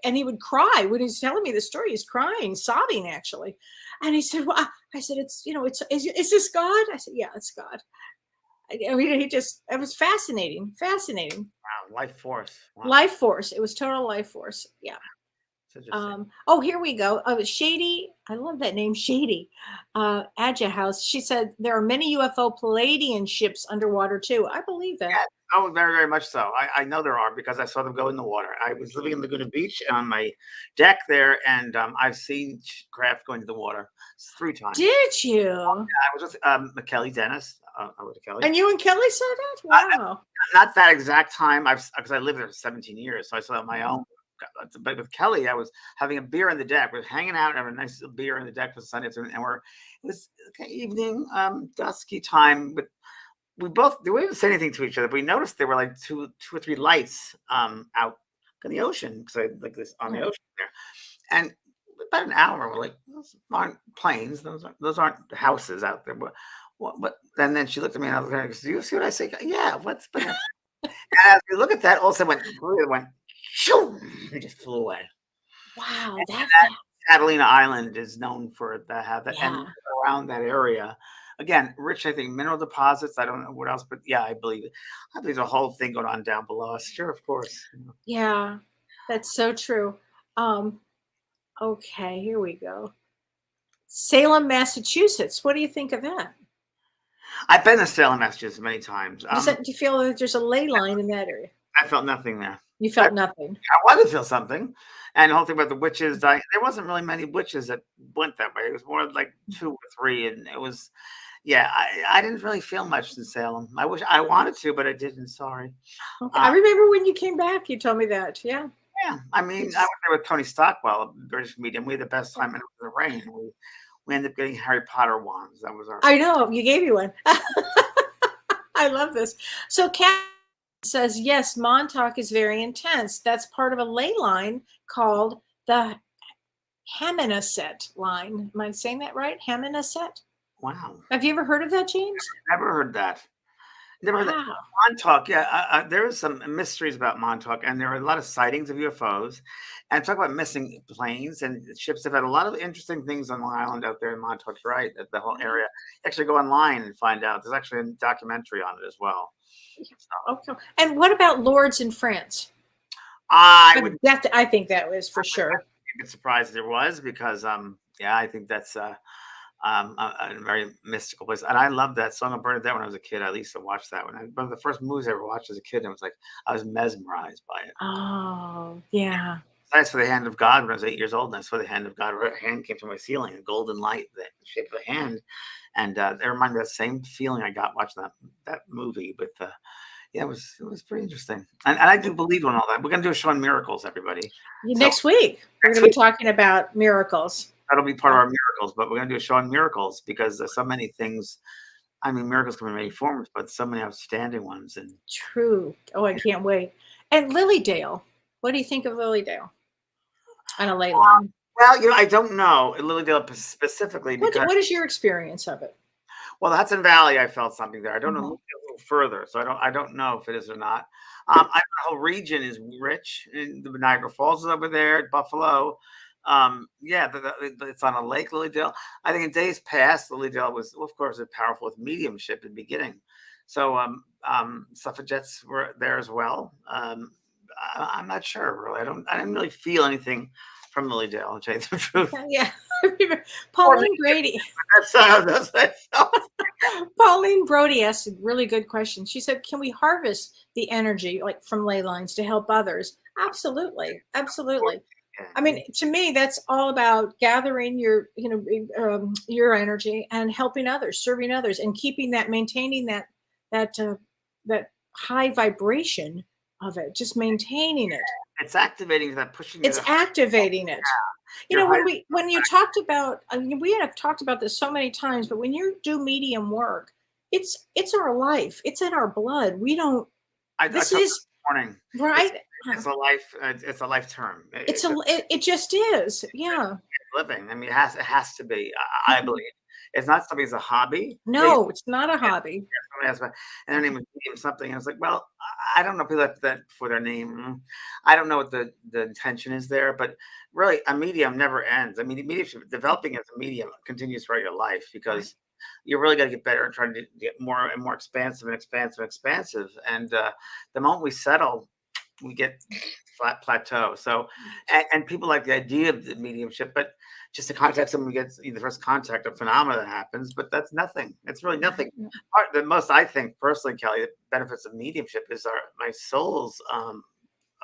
and he would cry when he's telling me the story. He's crying, sobbing actually. And he said, well, I said, is this God? I said, yeah, it's God. I mean, it was fascinating, fascinating. Wow, life force. Wow. Life force. It was total life force. Yeah. Oh, here we go. Shady. I love that name, Shady. Adja House. She said there are many UFO Palladian ships underwater too. I believe that. Yeah. Oh, very, very much so. I know there are because I saw them go in the water. I was living in Laguna Beach on my deck there, and I've seen craft go into the water 3 times. Did you? I was with Kellee Dennis. With Kellee. And you and Kellee saw that? Wow. Not that exact time. Because I lived there for 17 years, so I saw it on my own. But with Kellee, I was having a beer on the deck. We were hanging out, having a nice beer on the deck for Sunday afternoon, and it was evening, dusky time. But we didn't say anything to each other. But we noticed there were like two or three lights out in the ocean because I like this on the ocean there, and about an hour we're like, those aren't planes. Those aren't houses out there. But what? And then she looked at me and I was like, "Do you see what I say?" Yeah. What's been? And as we look at that, also went. Shoo, it just flew away. Wow, that Catalina Island is known for that, and around that area. Again, rich, I think, mineral deposits. I don't know what else, but yeah, I believe it. I believe the whole thing going on down below us. Sure, of course. Yeah, that's so true. Okay, here we go. Salem, Massachusetts. What do you think of that? I've been to Salem, Massachusetts many times. Do you feel that there's a ley line in that area? I felt nothing there. You felt nothing. I wanted to feel something. And the whole thing about the witches dying, there wasn't really many witches that went that way. It was more like 2 or 3. And it was, yeah, I didn't really feel much in Salem. I wish I wanted to, but I didn't. Sorry. Okay. I remember when you came back, you told me that. Yeah. Yeah. I mean, I was there with Tony Stockwell, a British comedian. We had the best time in the rain. We ended up getting Harry Potter wands. That was our. I know. You gave me one. I love this. So, Kat says, yes, Montauk is very intense. That's part of a ley line called the Hammonasset line. Am I saying that right? Hammonasset? Wow. Have you ever heard of that, James? Never heard that. Never heard that. Montauk, yeah. There are some mysteries about Montauk, and there are a lot of sightings of UFOs. And talk about missing planes and ships. Have had a lot of interesting things on the island out there in Montauk, right? The whole area. Actually, go online and find out. There's actually a documentary on it as well. Okay. And what about Lourdes in France? I think that was for sure. I'd be surprised there was because, I think that's a very mystical place. And I loved that song of Bernadette when I was a kid. I used to watch that one of the first movies I ever watched as a kid. And I was mesmerized by it. Oh, yeah. I saw the hand of God when I was 8 years old, and I saw the hand of God. Where a hand came to my ceiling, a golden light, the shape of a hand, and it reminded me of the same feeling I got watching that movie. But yeah, it was pretty interesting, and I do believe in all that. We're gonna do a show on miracles, everybody. So Next week, we're next going to be week talking about miracles. that'll be part of our miracles, but we're gonna do a show on miracles because there's so many things. I mean, miracles come in many forms, but so many outstanding ones. And True. Oh, I can't wait. And Lilydale. What do you think of Lilydale on a ley line? well, I don't know Lilydale specifically because What is your experience of it? well, the Hudson Valley, I felt something there. I don't know Uh-huh. a little further, so I don't know if it is or not. The whole region is rich, and the Niagara Falls is over there, Buffalo. Yeah, it's on a lake, Lilydale. I think in days past, Lilydale was, well, of course, powerful with mediumship in the beginning. So suffragettes were there as well. I'm not sure, really. I didn't really feel anything from Lilydale, to tell you the truth. Yeah. Pauline Brady. That's what I felt. Pauline Brody asked a really good question. She said, "Can we harvest the energy like from ley lines to help others?" Absolutely, absolutely. I mean, to me, that's all about gathering your energy and helping others, serving others, and keeping that, maintaining that that high vibration of it, just maintaining it. It's activating that, pushing you It's to activating it. You your know, higher. when you talked about, I mean, we have talked about this so many times, but when you do medium work, it's our life. It's in our blood. We don't. I This told you is this morning. It's right. it's a life. It's a life term. It's It's a it just is. Yeah. living. I mean, it has to be. I Mhm. believe it's not something. It's a hobby. No, it's not a hobby. Somebody asked and their name was medium something. And I was like, well, I don't know people that for their name. I don't know what the intention is there, but really, a medium never ends. I mean, medium developing as a medium continues throughout your life Right. because you really got to get better and trying to get more and more expansive and expansive and expansive. And the moment we settle, we get flat plateau. So, and people like the idea of the mediumship, but just to contact someone gets the first contact, a phenomena that happens, but that's nothing. It's really nothing. The most I think personally, Kelly, the benefits of mediumship is my soul's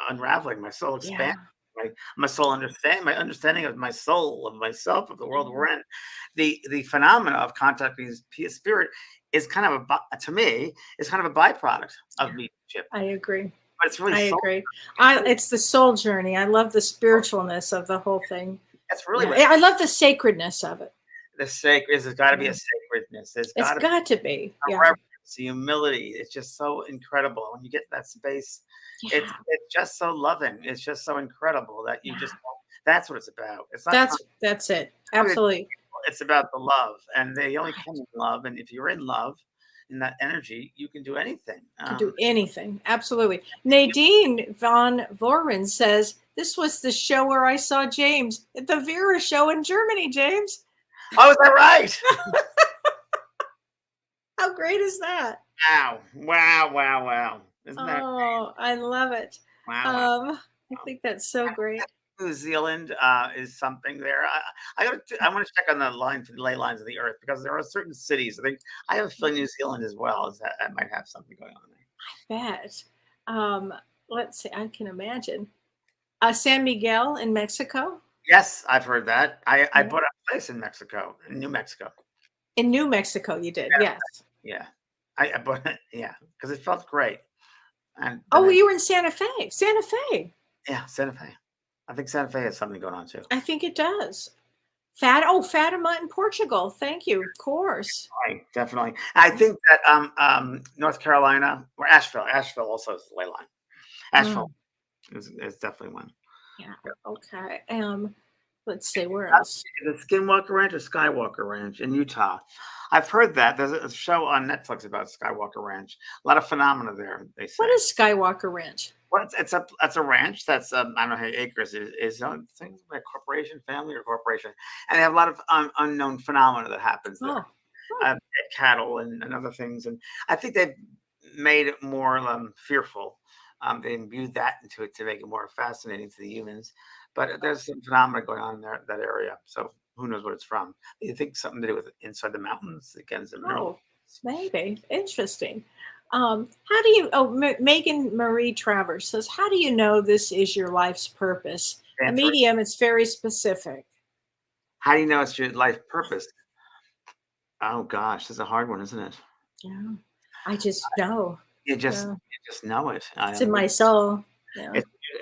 unraveling, my soul expanding. Yeah. My soul my understanding of my soul, of myself, of the world Mhm. we're in. The phenomena of contacting spirit is kind of to me is kind of a byproduct of Yeah. mediumship, I agree. but it's really I soul. agree. It's the soul journey. I love the spiritualness of the whole thing. That's really Yeah. what I love the sacredness of it. the sacred is. There's got to be Yeah. a sacredness. There's It's got to be got to be. a Yeah. reverence, the humility. It's just so incredible when you get to that space. It's Yeah. it's just so loving. It's just so incredible that you just. Yeah. That's what it's about. It's not. That's it. Absolutely. It's about the love, and they only come in love. And if you're in love, in that energy, you can do anything. Can do anything. Absolutely. Nadine von Voren says, "This was the show where I saw James at the Vera show in Germany, James." Oh, is that right? How great is that? Wow! Wow! Wow! Wow! Isn't that Oh, I love it. wow? Wow! I think that's so great. New Zealand is something there. I want to check on the line for the ley lines of the earth because there are certain cities. I think I have a feeling New Zealand as well is that might have something going on there. Bet. Um, let's see. I can imagine. San Miguel in Mexico. Yes, I've heard that. I Yeah. bought a place in Mexico, in New Mexico. In New Mexico, you did. Yeah, Yes. yeah. I bought it, yeah, because it felt great. And Oh, then you were in Santa Fe. Santa Fe. yeah, Santa Fe. I think Santa Fe has something going on too. I think it does. Fatima in Portugal. Thank you. Of course. Right, definitely. I think that North Carolina or Asheville also is the ley line. Asheville is definitely one. Yeah. Okay. Let's see where else. The Skinwalker Ranch or Skywalker Ranch in Utah. I've heard that. There's a show on Netflix about Skywalker Ranch. A lot of phenomena there, they say. What is Skywalker Ranch? Well, it's a ranch that's I don't know how many acres is things like corporation, family or corporation, and they have a lot of unknown phenomena that happens there. Oh. Cattle and other things, and I think they've made it more fearful. They imbued that into it to make it more fascinating to the humans. But there's some phenomena going on in that area. So who knows what it's from? You think something to do with inside the mountains against the mineral? Oh, maybe. Interesting. How do you, Megan Marie Travers says, how do you know this is your life's purpose? A stand for? medium, it's very specific. How do you know it's your life purpose? Oh gosh, that's a hard one, isn't it? Yeah. I just know. Yeah. You just know it. I It's in mean, my soul. Yeah.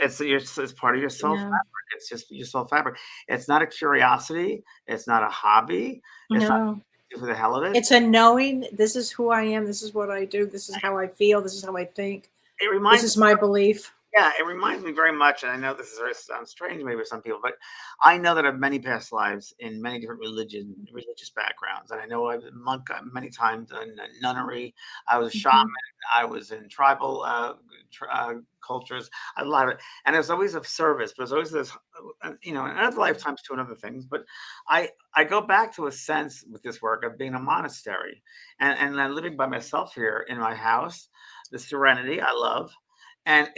it's it's part of your soul Yeah. fabric. It's just your soul fabric. It's not a curiosity. It's not a hobby. It's not No. for the hell of it. It's a knowing this is who I am. This is what I do. This is how I feel. This is how I think. It This reminds is my belief. Yeah, it reminds me very much, and I know this is very sounds strange maybe to some people, but I know that I've many past lives in many different religious backgrounds, and I know I've been monk many times in nunnery. I was a shaman. Mhm. I was in tribal cultures. A lot of it, and it was always of service, but it was always this, in other lifetimes too, and other things. But I go back to a sense with this work of being a monastery, and I'm living by myself here in my house. The serenity I love, and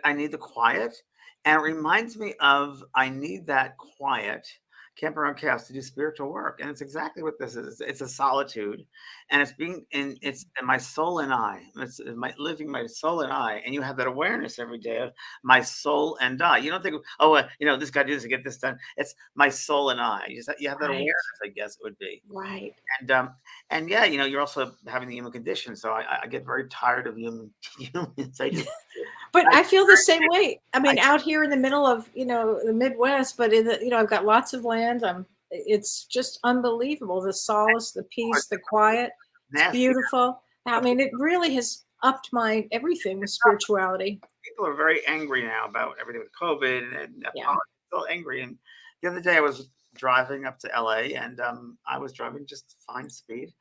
I need the quiet, and it reminds me of I need that quiet camp around chaos to do spiritual work, and it's exactly what this is. It's a solitude, and it's in my soul and I. It's my living my soul and I, and you have that awareness every day of my soul and I. You don't think, oh, this guy do this to get this done. It's my soul and I. You have that Right. awareness, I guess it would be. Right. And yeah, you're also having the human condition, so I get very tired of humans. But I I feel the same way. I I mean, out here in the middle of, the Midwest, but I've got lots of land. It's just unbelievable. The solace, the peace, the quiet. It's nasty. beautiful. I mean, it really has upped my everything with spirituality. People are very angry now about everything with COVID and Yeah. politics. Still angry. And the other day I was driving up to LA, and I was driving just fine speed.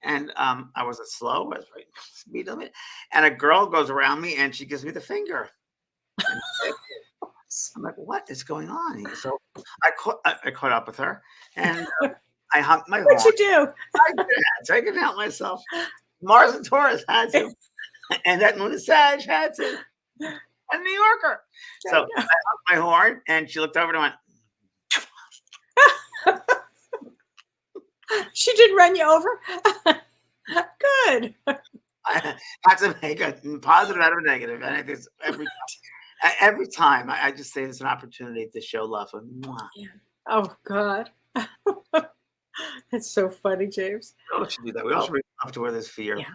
And I wasn't slow, I was right speed limit. And a girl goes around me and she gives me the finger. And I'm like, what is going on here? So I caught up with her, and I honked my What'd horn. you do? I couldn't help myself. Mars and Taurus had to, and that Moon and Sag had to. A New Yorker. So I honked my horn, and she looked over and went, She didn't run you over? Good. I had to make a positive out of a negative. And I think it's every time I just say it's an opportunity to show love. And mwah. Oh, God. That's so funny, James. We all should do that. We all should be up to where there's fear. Yeah.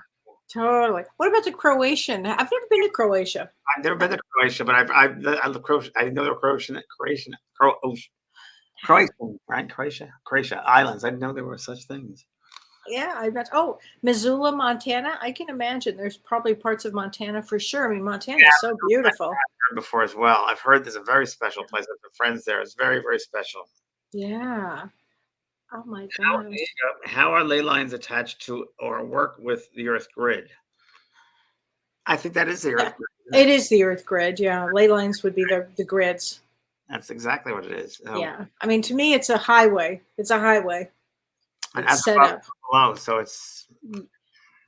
Totally. What about the Croatian? I've never been to Croatia. I've never been to Croatia, but I love Croatia. I know the Croatian, right? Croatia islands. I didn't know there were such things. Yeah, I bet. Oh, Missoula, Montana. I can imagine. There's probably parts of Montana for sure. I mean, Montana is so beautiful. I've heard before as well. I've heard there's a very special place. I have friends there. It's very, very special. Yeah. Oh my How, gosh. how are ley lines attached to or work with the Earth grid? I think that is the Earth grid. It is the Earth grid. Yeah. Ley lines would be the grids. That's exactly what it is. Yeah. I mean, to me, it's a highway. It's a highway. And It's as set above, up. so below, so it's.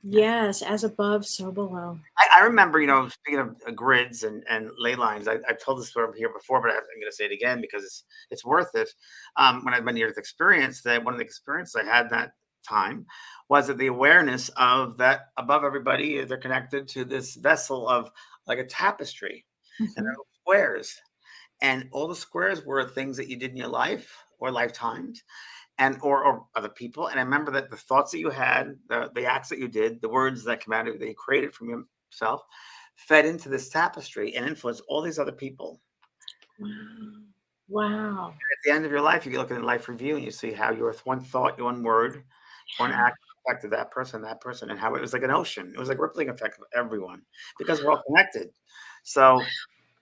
Yes, as above, so below. I remember, speaking of grids and ley lines, I've told this story here before, but I'm going to say it again because it's worth it. When I've been near the experience, that one of the experiences I had that time was that the awareness of that above everybody, they're connected to this vessel of like a tapestry, and there are squares, and all the squares were things that you did in your life or lifetimes, and or other people. And I remember that the thoughts that you had, the acts that you did, the words that came out of that you created from yourself, fed into this tapestry and influenced all these other people. Wow. And at the end of your life, you can look at a life review and you see how your one thought, one word, one act affected that person, and how it was like an ocean. It was like rippling effect of everyone because we're all connected. So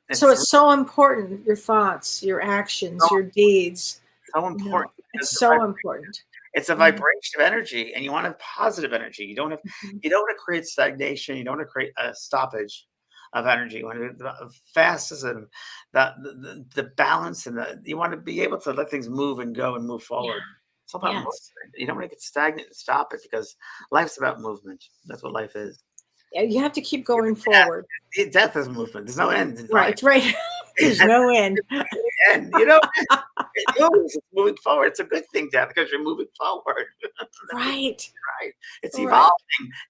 it's so important. Your thoughts, your actions, your deeds. so important. It's so important. It's a vibration of energy, and you want to have positive energy. You don't want to create stagnation. You don't want to create a stoppage of energy. You want to the fastest and the balance, and you want to be able to let things move and go and move forward. Yeah. It's all about movement. You don't want to get stagnant and stop it because life's about movement. That's what life is. Yeah, you have to keep going forward. Death is movement. There's no end. Right. There's no end. And it's moving forward. It's a good thing, death, because you're moving forward. Right. It's evolving.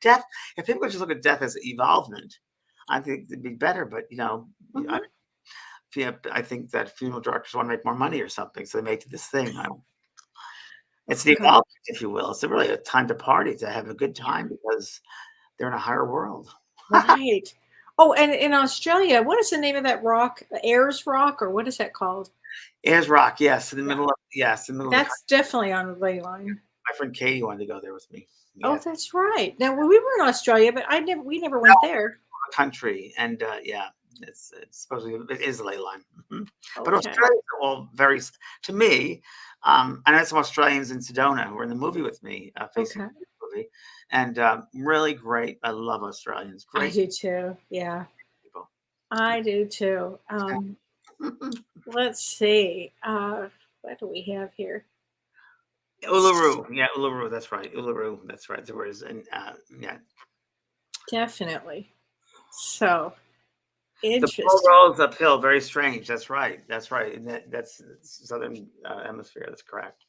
Death. If people could just look at death as evolvement, I think it'd be better. But I think that funeral directors want to make more money or something, so they make this thing. It's the Okay. evolvement, if you will. It's really a time to party, to have a good time because they're in a higher world. Right. Oh, and in Australia, what is the name of that rock? Ayers Rock, or what is that called? Ayers Rock, yes, in the Yeah. middle of in the middle of the That's definitely on the Ley Line. my friend Katie wanted to go there with me. Oh, Yeah, that's right. Now we were in Australia, but we never went there. the country, and it's supposedly it is the Ley Line. Mhm. But Okay. Australians are all very, to me. I know some Australians in Sedona who were in the movie with me, facing Okay. the movie, and really great. I love Australians. I Great do too. Yeah, people. I do too. Let's see. What do we have here? Uluru, yeah, Uluru. That's right, Uluru. That's right. There was, and yeah, Definitely. So the interesting. pole rolls uphill. Very strange. That's right. That's right. And that's southern hemisphere. That's correct.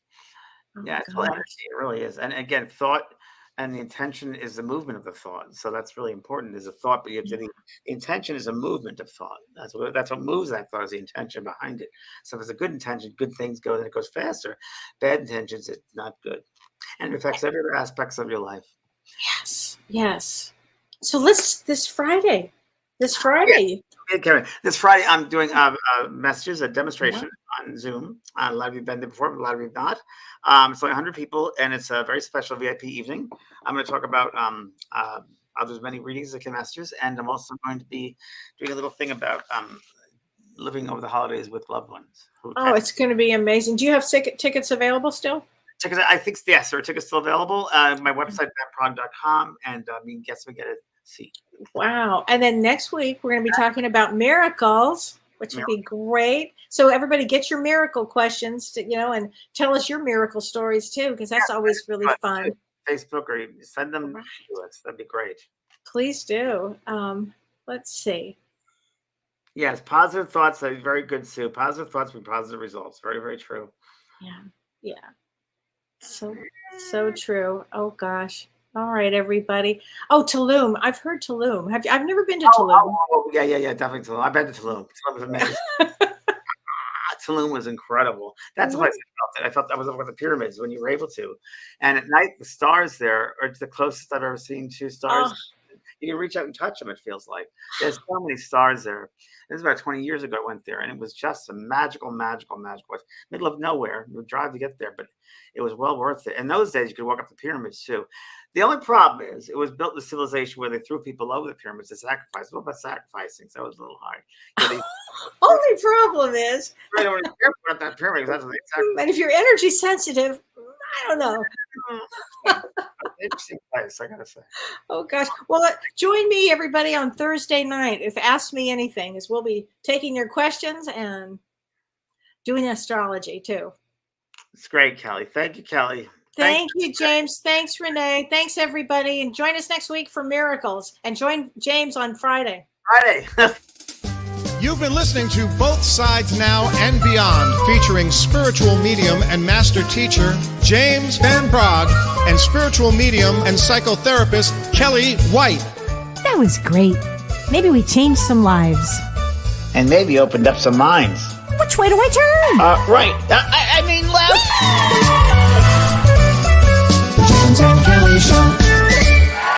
Oh, Yeah, it's all gosh. energy. It really is. And again, thought and the intention is the movement of the thought. So that's really important. Is a thought, but you have to, the intention is a movement of thought. That's what moves that thought, is the intention behind it. So if it's a good intention, good things go, then it goes faster. Bad intentions, it's not good, and it affects every other aspects of your life. Yes. Yes. So this Friday. Hey, Karen, this Friday I'm doing messages, a demonstration on Zoom. A lot of you have been there before, but a lot of you have not. It's only 100 people, and it's a very special VIP evening. I'm going to talk about there's many readings of messages, and I'm also going to be doing a little thing about living over the holidays with loved ones. Oh, it's going to be amazing. Do you have tickets available still? Tickets, I think, yes, there are tickets still available. My website, mattprog.com, and guess we get a seat. Wow. And then next week, we're going to be talking about miracles, which would be great. So everybody get your miracle questions, and tell us your miracle stories too, because that's always really fun. Facebook, or send them to us. That'd be great. Please do. Let's see. Yes, positive thoughts are very good, Sue. Positive thoughts bring positive results. Very, very true. Yeah. So true. Oh gosh. All right, everybody. Oh, Tulum. I've heard Tulum. I've never been to Tulum. Yeah, definitely Tulum. I've been to Tulum. Tulum was amazing. Tulum was incredible. That's what I felt. I was over the pyramids when you were able to. And at night, the stars there are the closest I've ever seen to stars. Oh. You can reach out and touch them, it feels like. There's so many stars there. This was about 20 years ago I went there, and it was just a magical place. Middle of nowhere. You would drive to get there, but it was well worth it. In those days, you could walk up the pyramids, too. The only problem is it was built in a civilization where they threw people over the pyramids to sacrifice. What about sacrificing? So it was a little hard. Only problem is, I don't care about that pyramid. That's what they sacrificed. and if you're energy sensitive, I don't know. Interesting place, I gotta say. Oh gosh. Well, join me, everybody, on Thursday night. If Ask Me Anything, as we'll be taking your questions and doing astrology too. It's great, Kelly. Thank you, Kelly. Thank you, James. Thanks, Renee. Thanks, everybody. And join us next week for miracles. And join James on Friday. You've been listening to Both Sides Now and Beyond, featuring spiritual medium and master teacher James Van Praagh and spiritual medium and psychotherapist Kelly White. That was great. Maybe we changed some lives. And maybe opened up some minds. Which way do I turn? Right. I mean left. The James and Kelly Show.